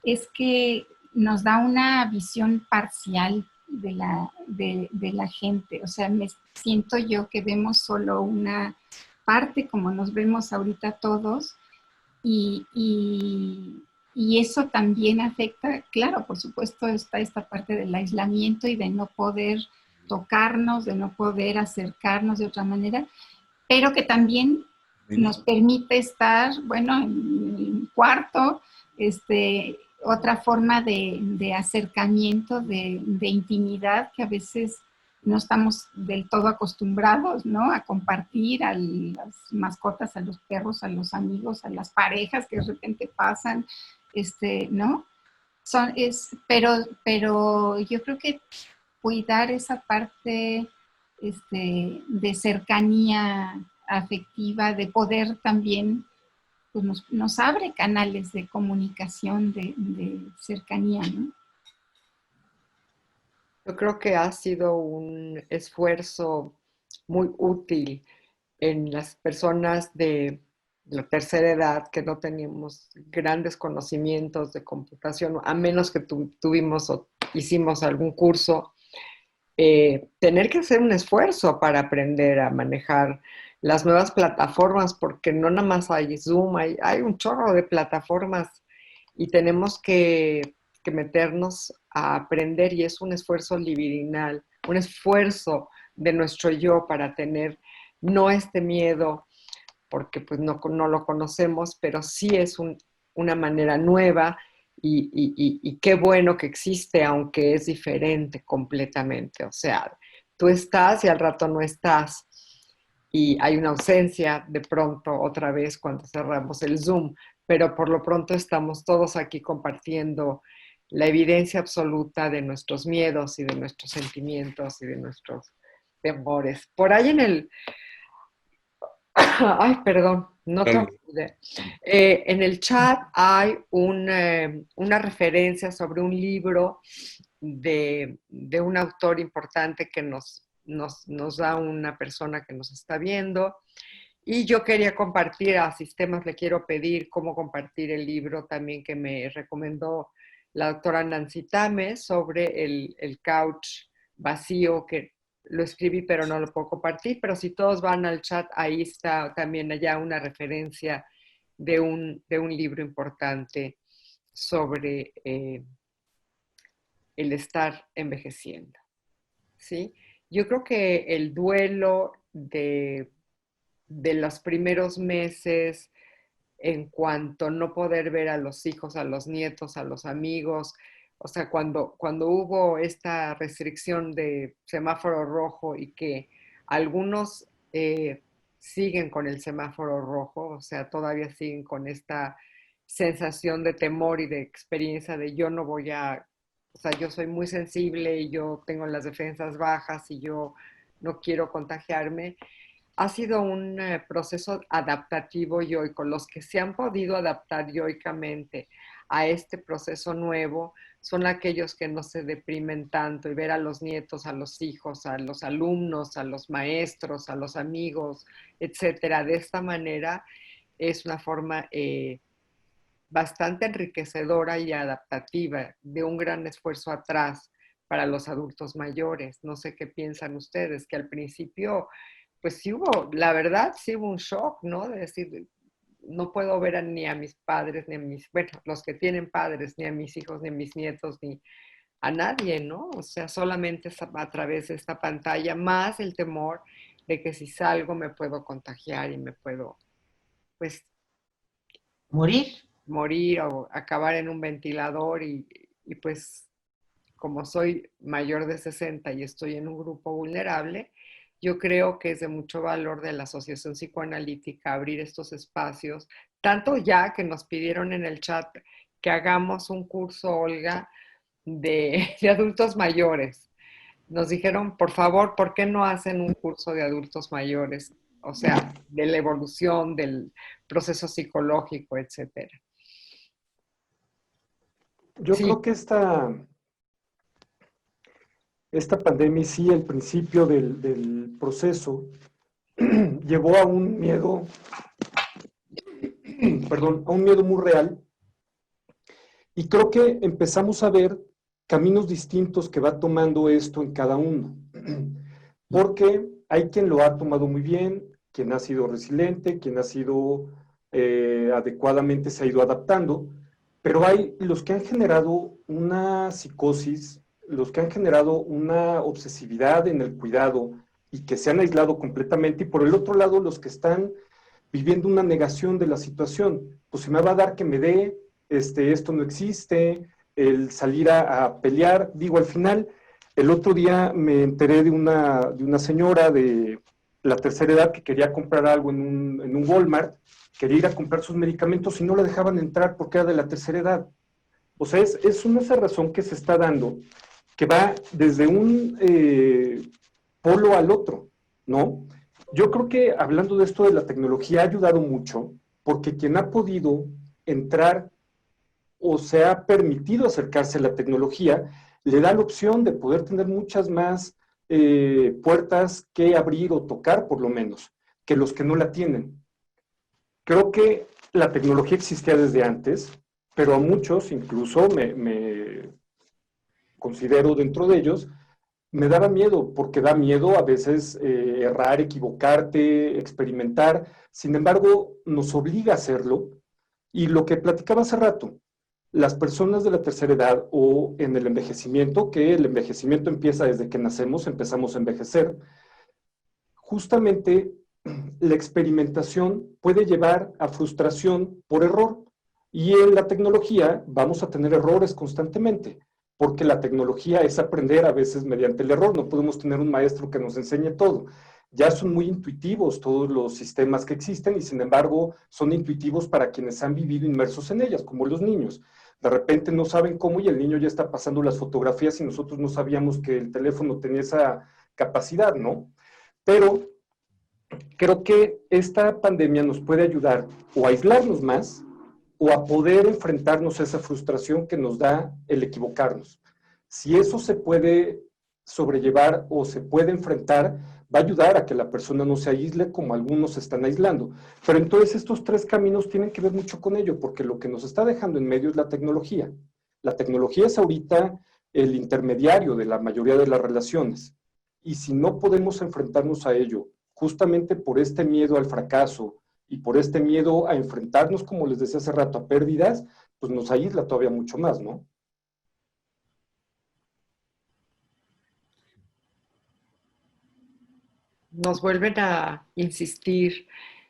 es que nos da una visión parcial de la gente. O sea, me siento yo que vemos solo una parte, como nos vemos ahorita todos, y eso también afecta. Claro, por supuesto, está esta parte del aislamiento y de no poder tocarnos, de no poder acercarnos de otra manera, pero que también nos permite estar, bueno, en un cuarto, otra forma de acercamiento, de intimidad, que a veces no estamos del todo acostumbrados, ¿no? A compartir a las mascotas, a los perros, a los amigos, a las parejas que de repente pasan, ¿no? Pero yo creo que cuidar esa parte de cercanía afectiva, de poder también, pues nos abre canales de comunicación, de cercanía, ¿no? Yo creo que ha sido un esfuerzo muy útil en las personas de la tercera edad que no teníamos grandes conocimientos de computación, a menos que tuvimos o hicimos algún curso. Tener que hacer un esfuerzo para aprender a manejar las nuevas plataformas, porque no nada más hay Zoom, hay un chorro de plataformas y tenemos que meternos a aprender, y es un esfuerzo libidinal, un esfuerzo de nuestro yo para tener no este miedo, porque pues no lo conocemos, pero sí es una manera nueva. Y qué bueno que existe, aunque es diferente completamente. O sea, tú estás y al rato no estás. Y hay una ausencia de pronto otra vez cuando cerramos el Zoom. Pero por lo pronto estamos todos aquí compartiendo la evidencia absoluta de nuestros miedos y de nuestros sentimientos y de nuestros temores. Por ahí en el... Ay, perdón, no tengo idea. En el chat hay una referencia sobre un libro de un autor importante que nos da una persona que nos está viendo. Y yo quería compartir a Sistemas, le quiero pedir cómo compartir el libro también que me recomendó la doctora Nancy Tames sobre el couch vacío, que lo escribí pero no lo puedo compartir, pero si todos van al chat, ahí está también allá una referencia de un libro importante sobre el estar envejeciendo, ¿sí? Yo creo que el duelo de los primeros meses, en cuanto a no poder ver a los hijos, a los nietos, a los amigos, o sea, cuando hubo esta restricción de semáforo rojo y que algunos siguen con el semáforo rojo, o sea, todavía siguen con esta sensación de temor y de experiencia de yo no voy a, o sea, yo soy muy sensible y yo tengo las defensas bajas y yo no quiero contagiarme. Ha sido un proceso adaptativo yoico. Los que se han podido adaptar yoicamente a este proceso nuevo, son aquellos que no se deprimen tanto y ver a los nietos, a los hijos, a los alumnos, a los maestros, a los amigos, etcétera, de esta manera es una forma bastante enriquecedora y adaptativa de un gran esfuerzo atrás para los adultos mayores. No sé qué piensan ustedes, que al principio, pues sí hubo, la verdad, sí hubo un shock, ¿no? De decir, no puedo ver ni a mis padres, ni a mis, bueno, los que tienen padres, ni a mis hijos, ni a mis nietos, ni a nadie, ¿no? O sea, solamente a través de esta pantalla, más el temor de que si salgo me puedo contagiar y me puedo, pues, Morir. morir o acabar en un ventilador y pues como soy mayor de 60 y estoy en un grupo vulnerable, yo creo que es de mucho valor de la Asociación Psicoanalítica abrir estos espacios, tanto ya que nos pidieron en el chat que hagamos un curso, Olga, de adultos mayores. Nos dijeron, por favor, ¿por qué no hacen un curso de adultos mayores? O sea, de la evolución, del proceso psicológico, etcétera. Yo Sí, creo que esta pandemia, y sí, el principio del proceso, llevó a un miedo, perdón, a un miedo muy real. Y creo que empezamos a ver caminos distintos que va tomando esto en cada uno. Porque hay quien lo ha tomado muy bien, quien ha sido resiliente, quien ha sido adecuadamente se ha ido adaptando, pero hay los que han generado una psicosis, los que han generado una obsesividad en el cuidado y que se han aislado completamente, y por el otro lado los que están viviendo una negación de la situación. Pues se me va a dar que me dé, esto no existe, el salir a pelear. Digo, al final, el otro día me enteré de una señora de la tercera edad que quería comprar algo en un Walmart, quería ir a comprar sus medicamentos y no la dejaban entrar porque era de la tercera edad. O sea, es una razón que se está dando que va desde un polo al otro, ¿no? Yo creo que hablando de esto de la tecnología ha ayudado mucho porque quien ha podido entrar o se ha permitido acercarse a la tecnología le da la opción de poder tener muchas más puertas que abrir o tocar por lo menos que los que no la tienen. Creo que la tecnología existía desde antes, pero a muchos, incluso me considero dentro de ellos, me daba miedo, porque da miedo a veces errar, equivocarte, experimentar. Sin embargo, nos obliga a hacerlo. Y lo que platicaba hace rato, las personas de la tercera edad o en el envejecimiento, que el envejecimiento empieza desde que nacemos, empezamos a envejecer, justamente la experimentación puede llevar a frustración por error. Y en la tecnología vamos a tener errores constantemente, porque la tecnología es aprender a veces mediante el error. No podemos tener un maestro que nos enseñe todo. Ya son muy intuitivos todos los sistemas que existen y sin embargo son intuitivos para quienes han vivido inmersos en ellas, como los niños. De repente no saben cómo y el niño ya está pasando las fotografías y nosotros no sabíamos que el teléfono tenía esa capacidad, ¿no? Pero creo que esta pandemia nos puede ayudar o a aislarnos más o a poder enfrentarnos a esa frustración que nos da el equivocarnos. Si eso se puede sobrellevar o se puede enfrentar, va a ayudar a que la persona no se aísle como algunos se están aislando. Pero entonces estos tres caminos tienen que ver mucho con ello, porque lo que nos está dejando en medio es la tecnología. La tecnología es ahorita el intermediario de la mayoría de las relaciones. Y si no podemos enfrentarnos a ello, justamente por este miedo al fracaso y por este miedo a enfrentarnos, como les decía hace rato, a pérdidas, pues nos aísla todavía mucho más, ¿no? nos vuelven a insistir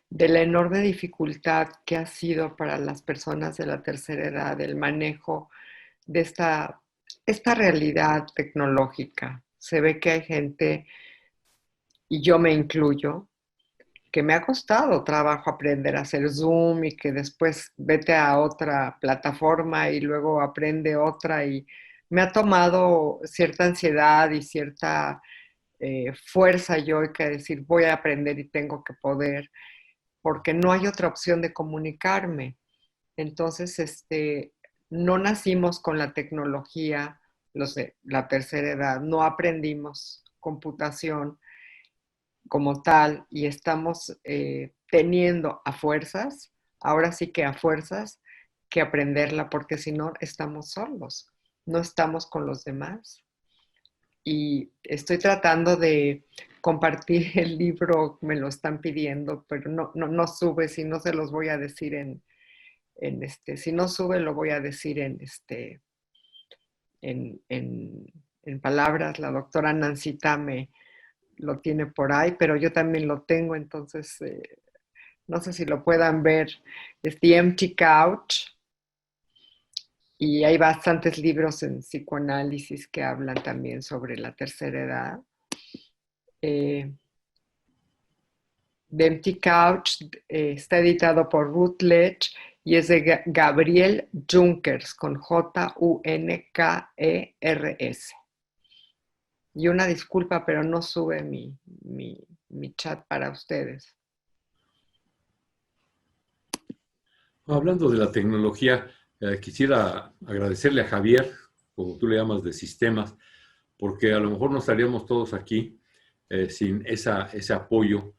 de la enorme dificultad que ha sido para las personas de la tercera edad el manejo de esta realidad tecnológica. Se ve que hay gente, y yo me incluyo, que me ha costado trabajo aprender a hacer Zoom y que después vete a otra plataforma y luego aprende otra y me ha tomado cierta ansiedad y cierta fuerza yo que decir voy a aprender y tengo que poder porque no hay otra opción de comunicarme. Entonces, no nacimos con la tecnología, los de la tercera edad, no aprendimos computación como tal y estamos teniendo a fuerzas, ahora sí que a fuerzas, que aprenderla, porque si no estamos solos, no estamos con los demás. Y estoy tratando de compartir el libro, me lo están pidiendo, pero no sube, si no se los voy a decir si no sube lo voy a decir en palabras. La doctora Nancy Tame lo tiene por ahí, pero yo también lo tengo, entonces no sé si lo puedan ver. Es The Empty Couch. Y hay bastantes libros en psicoanálisis que hablan también sobre la tercera edad. The Empty Couch está editado por Routledge y es de Gabriel Junkers, con Junkers. Y una disculpa, pero no sube mi chat para ustedes. Hablando de la tecnología, quisiera agradecerle a Javier, como tú le llamas, de sistemas, porque a lo mejor no estaríamos todos aquí sin ese apoyo.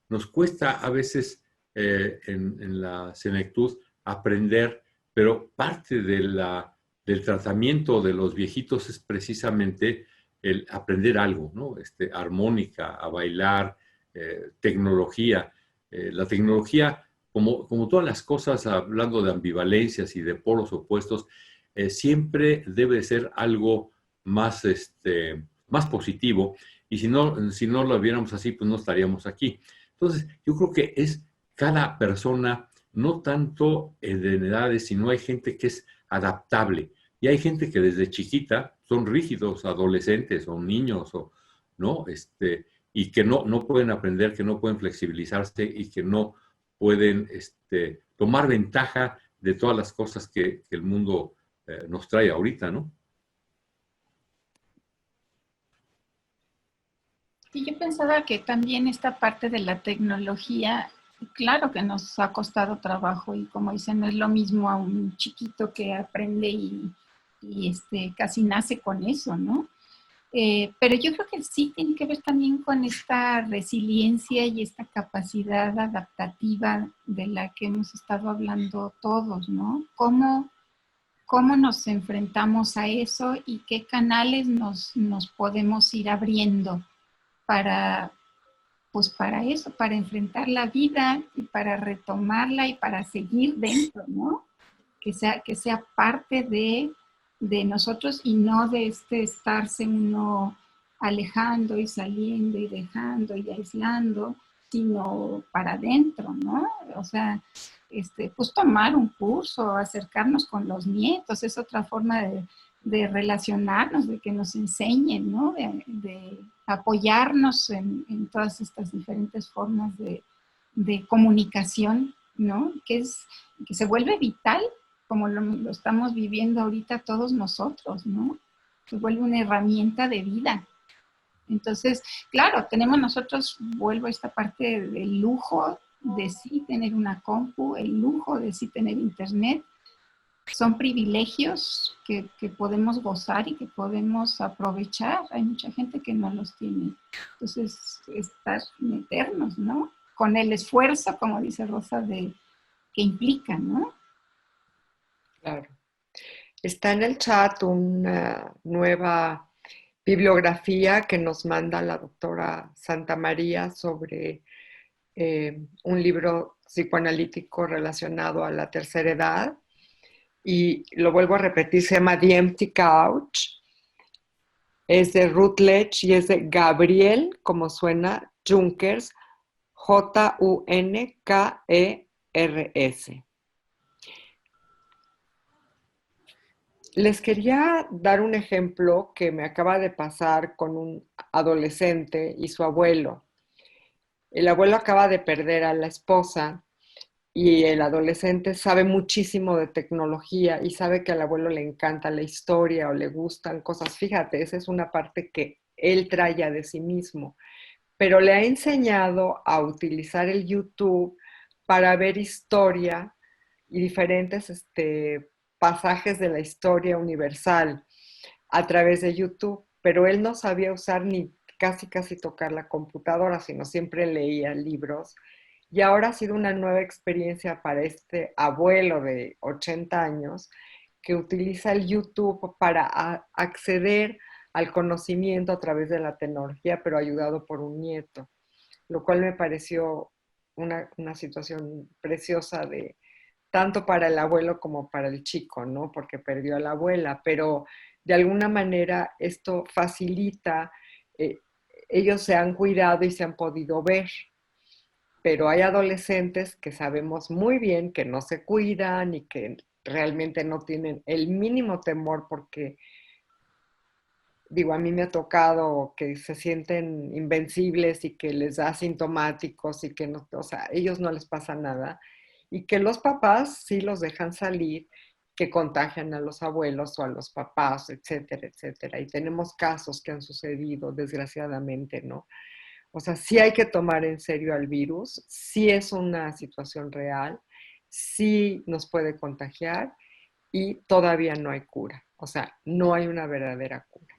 Nos cuesta a veces en la senectud aprender, pero parte del tratamiento de los viejitos es precisamente el aprender algo, ¿no? Armónica, a bailar, tecnología. La tecnología, como todas las cosas, hablando de ambivalencias y de polos opuestos, siempre debe ser algo más, más positivo, y si no lo viéramos así, pues no estaríamos aquí. Entonces, yo creo que es cada persona, no tanto de edades, sino hay gente que es adaptable, y hay gente que desde chiquita son rígidos, adolescentes o niños, ¿no? Y que no pueden aprender, que no pueden flexibilizarse y que no pueden tomar ventaja de todas las cosas que el mundo nos trae ahorita, ¿no? Y yo pensaba que también esta parte de la tecnología, claro que nos ha costado trabajo y como dicen, no es lo mismo a un chiquito que aprende y casi nace con eso, ¿no? Pero yo creo que sí tiene que ver también con esta resiliencia y esta capacidad adaptativa de la que hemos estado hablando todos, ¿no? ¿Cómo nos enfrentamos a eso y qué canales nos podemos ir abriendo para eso, para enfrentar la vida y para retomarla y para seguir dentro, ¿no? Que sea parte de nosotros y no de estarse uno alejando y saliendo y dejando y aislando, sino para adentro, ¿no? O sea, pues tomar un curso, acercarnos con los nietos, es otra forma de relacionarnos, de que nos enseñen, ¿no? De apoyarnos en todas estas diferentes formas de comunicación, ¿no? Que se vuelve vital, como lo estamos viviendo ahorita todos nosotros, ¿no? Se vuelve una herramienta de vida. Entonces, claro, tenemos nosotros, vuelvo a esta parte del lujo de sí tener una compu, el lujo de sí tener internet. Son privilegios que podemos gozar y que podemos aprovechar. Hay mucha gente que no los tiene. Entonces, meternos, ¿no? Con el esfuerzo, como dice Rosa, que implica, ¿no? Claro. Está en el chat una nueva bibliografía que nos manda la doctora Santa María sobre un libro psicoanalítico relacionado a la tercera edad. Y lo vuelvo a repetir, se llama The Empty Couch. Es de Routledge y es de Gabriel, como suena, Junkers, Junkers. Les quería dar un ejemplo que me acaba de pasar con un adolescente y su abuelo. El abuelo acaba de perder a la esposa y el adolescente sabe muchísimo de tecnología y sabe que al abuelo le encanta la historia o le gustan cosas. Fíjate, esa es una parte que él trae de sí mismo, pero le ha enseñado a utilizar el YouTube para ver historia y diferentes pasajes de la historia universal a través de YouTube, pero él no sabía usar ni casi tocar la computadora, sino siempre leía libros. Y ahora ha sido una nueva experiencia para este abuelo de 80 años que utiliza el YouTube para acceder al conocimiento a través de la tecnología, pero ayudado por un nieto, lo cual me pareció una situación preciosa de tanto para el abuelo como para el chico, ¿no? Porque perdió a la abuela, pero de alguna manera esto facilita, ellos se han cuidado y se han podido ver, pero hay adolescentes que sabemos muy bien que no se cuidan y que realmente no tienen el mínimo temor porque, digo, a mí me ha tocado que se sienten invencibles y que les da asintomáticos y que no, o sea, a ellos no les pasa nada y que los papás sí los dejan salir, que contagian a los abuelos o a los papás, etcétera, etcétera. Y tenemos casos que han sucedido, desgraciadamente, ¿no? O sea, sí hay que tomar en serio al virus, sí es una situación real, sí nos puede contagiar y todavía no hay cura. O sea, no hay una verdadera cura.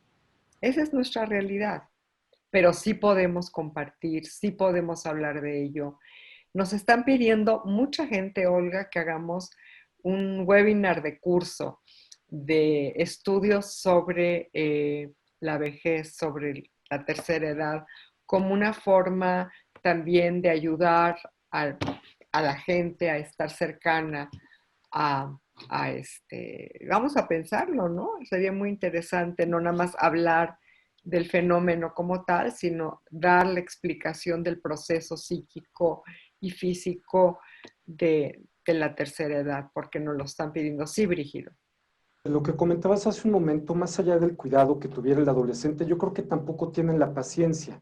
Esa es nuestra realidad, pero sí podemos compartir, sí podemos hablar de ello. Nos están pidiendo mucha gente, Olga, que hagamos un webinar de curso de estudios sobre la vejez, sobre la tercera edad, como una forma también de ayudar a la gente a estar cercana vamos a pensarlo, ¿no? Sería muy interesante no nada más hablar del fenómeno como tal, sino dar la explicación del proceso psíquico y físico de la tercera edad, porque nos lo están pidiendo. Sí, Brígido. Lo que comentabas hace un momento, más allá del cuidado que tuviera el adolescente, yo creo que tampoco tienen la paciencia.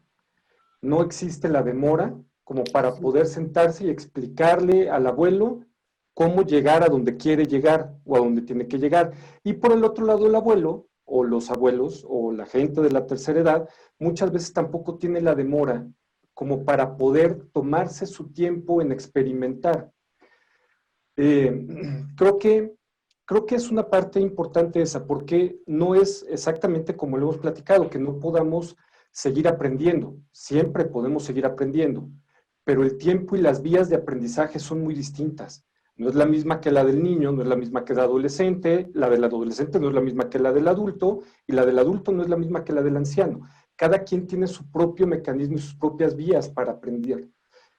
No existe la demora como para poder sentarse y explicarle al abuelo cómo llegar a donde quiere llegar o a donde tiene que llegar. Y por el otro lado, el abuelo o los abuelos o la gente de la tercera edad muchas veces tampoco tiene la demora como para poder tomarse su tiempo en experimentar. Creo que es una parte importante esa, porque no es exactamente como lo hemos platicado, que no podamos seguir aprendiendo. Siempre podemos seguir aprendiendo, pero el tiempo y las vías de aprendizaje son muy distintas. No es la misma que la del niño, no es la misma que la del adolescente no es la misma que la del adulto, y la del adulto no es la misma que la del anciano. Cada quien tiene su propio mecanismo y sus propias vías para aprender.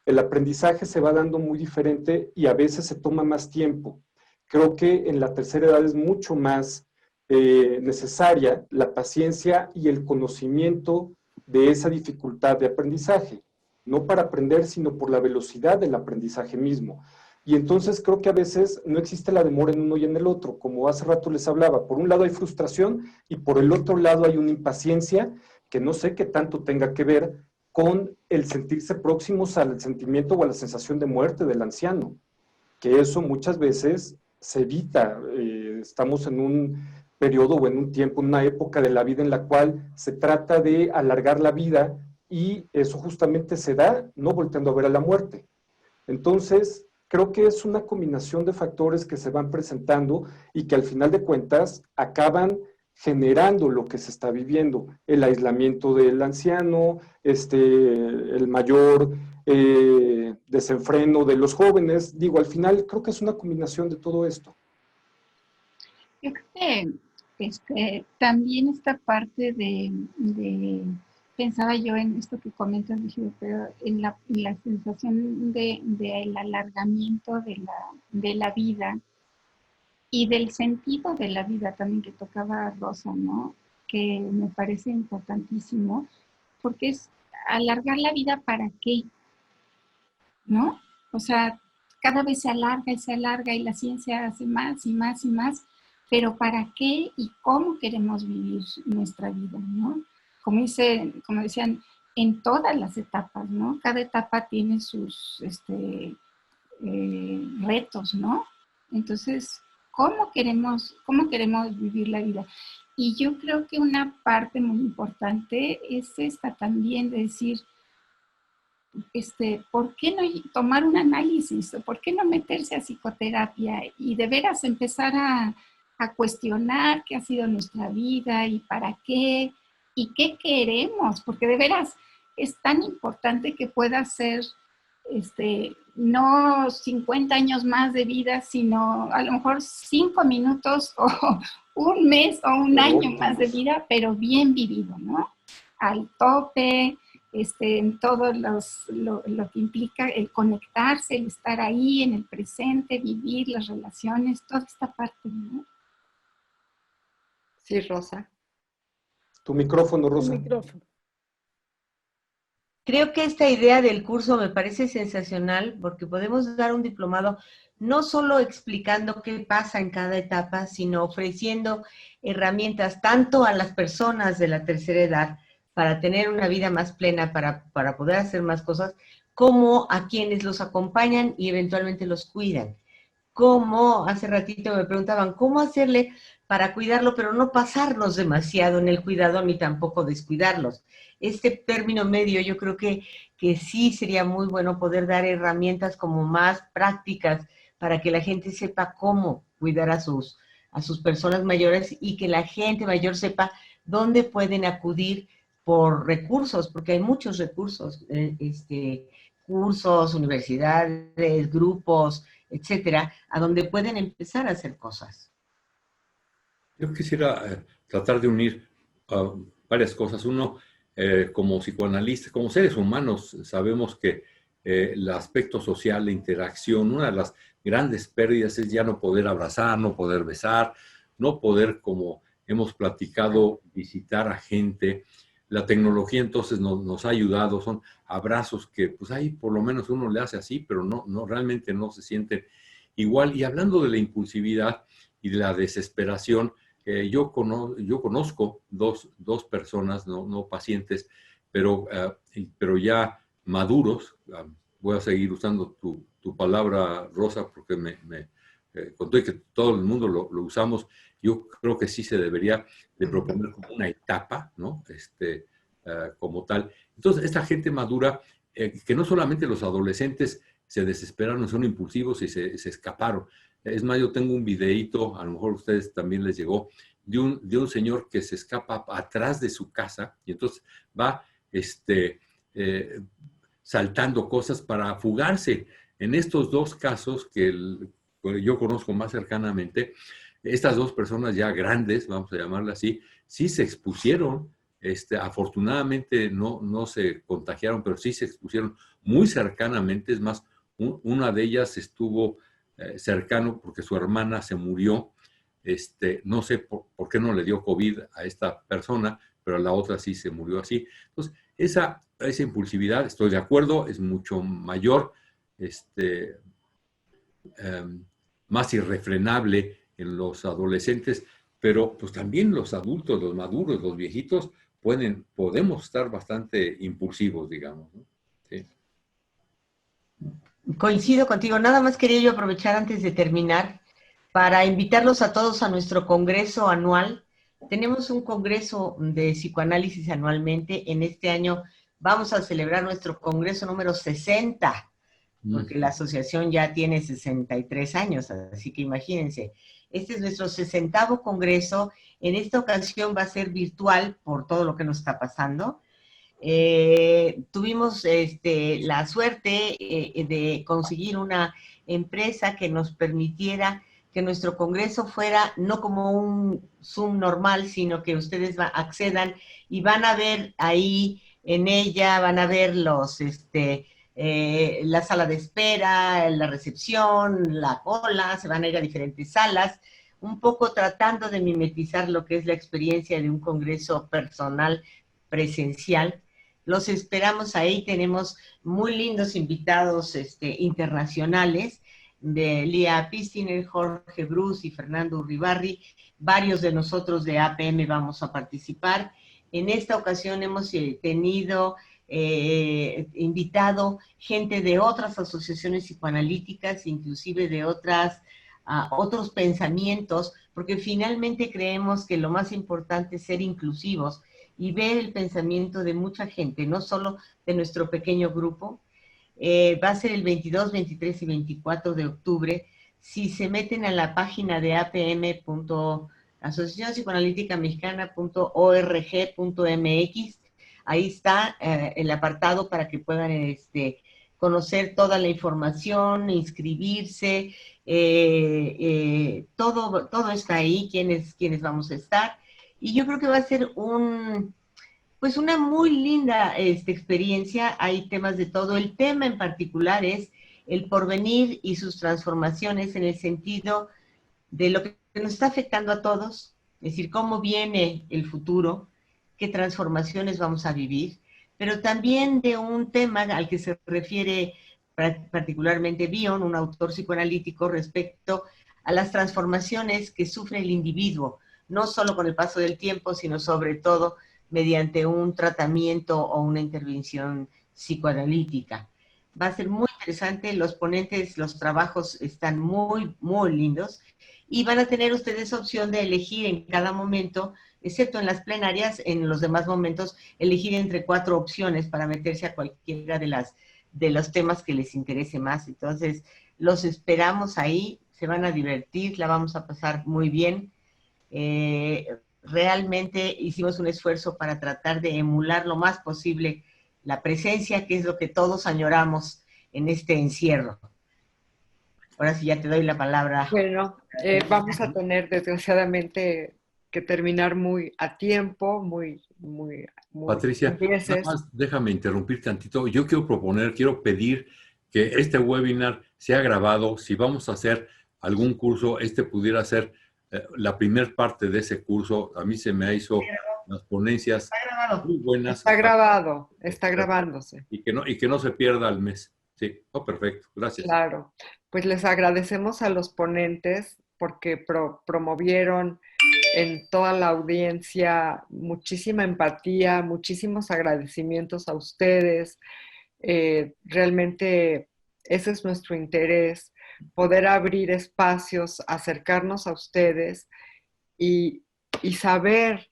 El aprendizaje se va dando muy diferente y a veces se toma más tiempo. Creo que en la tercera edad es mucho más necesaria la paciencia y el conocimiento de esa dificultad de aprendizaje, no para aprender, sino por la velocidad del aprendizaje mismo. Y entonces creo que a veces no existe la demora en uno y en el otro, como hace rato les hablaba. Por un lado hay frustración y por el otro lado hay una impaciencia que no sé qué tanto tenga que ver con el sentirse próximos al sentimiento o a la sensación de muerte del anciano, que eso muchas veces se evita. Estamos en un periodo o en un tiempo, en una época de la vida en la cual se trata de alargar la vida y eso justamente se da no volteando a ver a la muerte. Entonces, creo que es una combinación de factores que se van presentando y que al final de cuentas acaban generando lo que se está viviendo, el aislamiento del anciano, el mayor desenfreno de los jóvenes. Digo, al final creo que es una combinación de todo esto. Yo creo que también esta parte pensaba yo en esto que comentas, pero en la sensación del alargamiento de la vida y del sentido de la vida también que tocaba Rosa, ¿no? Que me parece importantísimo, porque es alargar la vida para qué, ¿no? O sea, cada vez se alarga y la ciencia hace más y más y más, pero ¿para qué y cómo queremos vivir nuestra vida, ¿no? Como decían, en todas las etapas, ¿no? Cada etapa tiene sus retos, ¿no? Entonces, ¿cómo queremos vivir la vida? Y yo creo que una parte muy importante es esta también de decir, ¿por qué no tomar un análisis? ¿Por qué no meterse a psicoterapia y de veras empezar a cuestionar qué ha sido nuestra vida y para qué y qué queremos? Porque de veras es tan importante que pueda ser no 50 años más de vida, sino a lo mejor 5 minutos o un mes o un año más de vida, pero bien vivido, ¿no? Al tope, en todo lo que implica el conectarse, el estar ahí en el presente, vivir las relaciones, toda esta parte, ¿no? Sí, Rosa. Tu micrófono, Rosa. Tu micrófono. Creo que esta idea del curso me parece sensacional porque podemos dar un diplomado no solo explicando qué pasa en cada etapa, sino ofreciendo herramientas tanto a las personas de la tercera edad para tener una vida más plena, para poder hacer más cosas, como a quienes los acompañan y eventualmente los cuidan. Como hace ratito me preguntaban, ¿cómo hacerle para cuidarlo, pero no pasarnos demasiado en el cuidado ni tampoco descuidarlos? Este término medio yo creo que sí sería muy bueno poder dar herramientas como más prácticas para que la gente sepa cómo cuidar a sus personas mayores y que la gente mayor sepa dónde pueden acudir por recursos, porque hay muchos recursos, cursos, universidades, grupos, etcétera, a donde pueden empezar a hacer cosas. Yo quisiera tratar de unir varias cosas. Uno, como psicoanalista, como seres humanos, sabemos que el aspecto social, la interacción, una de las grandes pérdidas es ya no poder abrazar, no poder besar, no poder, como hemos platicado, visitar a gente. La tecnología entonces nos ha ayudado, son abrazos que pues ahí por lo menos uno le hace así, pero no realmente no se sienten igual. Y hablando de la impulsividad y de la desesperación, yo conozco dos personas, no pacientes, pero ya maduros. Voy a seguir usando tu palabra, Rosa, porque me conté que todo el mundo lo usamos. Yo creo que sí se debería de proponer como una etapa, ¿no? Como tal. Entonces, esta gente madura, que no solamente los adolescentes se desesperaron, son impulsivos y se escaparon. Es más, yo tengo un videíto, a lo mejor a ustedes también les llegó, de un señor que se escapa atrás de su casa y entonces va saltando cosas para fugarse. En estos dos casos que yo conozco más cercanamente, estas dos personas ya grandes, vamos a llamarlas así, sí se expusieron. Afortunadamente no se contagiaron, pero sí se expusieron muy cercanamente. Es más, una de ellas estuvo cercano porque su hermana se murió. No sé por qué no le dio COVID a esta persona, pero a la otra sí se murió así. Entonces, esa impulsividad, estoy de acuerdo, es mucho mayor, más irrefrenable en los adolescentes, pero pues también los adultos, los maduros, los viejitos, podemos estar bastante impulsivos, digamos, ¿no? Sí. Coincido contigo. Nada más quería yo aprovechar antes de terminar para invitarlos a todos a nuestro congreso anual. Tenemos un congreso de psicoanálisis anualmente. En este año vamos a celebrar nuestro congreso número 60, porque la asociación ya tiene 63 años, así que imagínense. Este es nuestro 60º congreso. En esta ocasión va a ser virtual por todo lo que nos está pasando. Tuvimos la suerte de conseguir una empresa que nos permitiera que nuestro congreso fuera no como un Zoom normal, sino que ustedes accedan y van a ver ahí en ella, van a ver la sala de espera, la recepción, la cola, se van a ir a diferentes salas, un poco tratando de mimetizar lo que es la experiencia de un congreso personal presencial. Los esperamos ahí, tenemos muy lindos invitados internacionales, de Lía Pistiner, Jorge Bruce y Fernando Uribarri. Varios de nosotros de APM vamos a participar. En esta ocasión hemos tenido invitado gente de otras asociaciones psicoanalíticas, inclusive de otros pensamientos, porque finalmente creemos que lo más importante es ser inclusivos y ver el pensamiento de mucha gente, no solo de nuestro pequeño grupo, Va a ser el 22, 23 y 24 de octubre. Si se meten a la página de apm.asociacionpsicoanalítica-mexicana.org.mx, ahí está el apartado para que puedan conocer toda la información, inscribirse, todo está ahí, quiénes vamos a estar. Y yo creo que va a ser pues una muy linda experiencia. Hay temas de todo. El tema en particular es el porvenir y sus transformaciones en el sentido de lo que nos está afectando a todos, es decir, cómo viene el futuro, qué transformaciones vamos a vivir, pero también de un tema al que se refiere particularmente Bion, un autor psicoanalítico, respecto a las transformaciones que sufre el individuo, no solo con el paso del tiempo, sino sobre todo mediante un tratamiento o una intervención psicoanalítica. Va a ser muy interesante, los ponentes, los trabajos están muy, muy lindos, y van a tener ustedes opción de elegir en cada momento, excepto en las plenarias, en los demás momentos, elegir entre 4 opciones para meterse a cualquiera de los temas que les interese más. Entonces, los esperamos ahí, se van a divertir, la vamos a pasar muy bien. Realmente hicimos un esfuerzo para tratar de emular lo más posible la presencia, que es lo que todos añoramos en este encierro. Ahora sí ya te doy la palabra. Bueno, vamos a tener desgraciadamente que terminar muy a tiempo, muy Patricia, nada más déjame interrumpir tantito. Yo quiero pedir que este webinar sea grabado. Si vamos a hacer algún curso, pudiera ser la primera parte de ese curso. A mí se me hizo las ponencias muy buenas. Está grabado, está grabándose. Y que no se pierda al mes. Sí, perfecto, gracias. Claro, pues les agradecemos a los ponentes porque promovieron en toda la audiencia muchísima empatía, muchísimos agradecimientos a ustedes. Realmente ese es nuestro interés, poder abrir espacios, acercarnos a ustedes y saber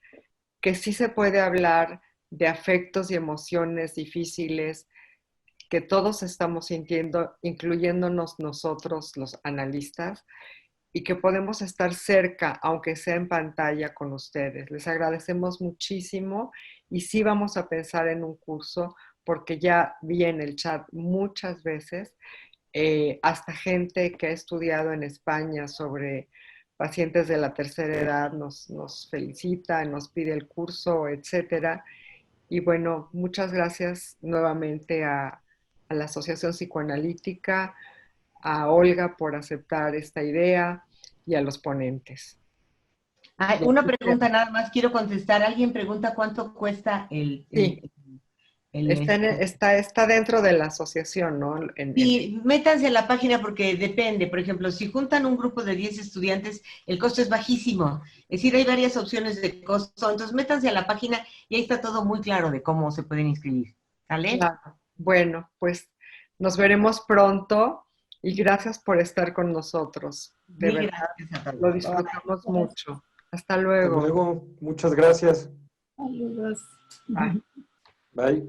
que sí se puede hablar de afectos y emociones difíciles que todos estamos sintiendo, incluyéndonos nosotros, los analistas, y que podemos estar cerca, aunque sea en pantalla, con ustedes. Les agradecemos muchísimo y sí vamos a pensar en un curso, porque ya vi en el chat muchas veces, hasta gente que ha estudiado en España sobre pacientes de la tercera edad nos felicita, nos pide el curso, etcétera. Y bueno, muchas gracias nuevamente a la Asociación Psicoanalítica, a Olga por aceptar esta idea y a los ponentes. Una pregunta nada más, quiero contestar. Alguien pregunta cuánto cuesta Está dentro de la asociación, ¿no? Sí, métanse a la página porque depende. Por ejemplo, si juntan un grupo de 10 estudiantes, el costo es bajísimo. Es decir, hay varias opciones de costo. Entonces, métanse a la página y ahí está todo muy claro de cómo se pueden inscribir. ¿Sale? Claro. Bueno, pues nos veremos pronto y gracias por estar con nosotros. De verdad, lo disfrutamos mucho. Hasta luego. Hasta luego. Muchas gracias. Saludos. Bye. Bye.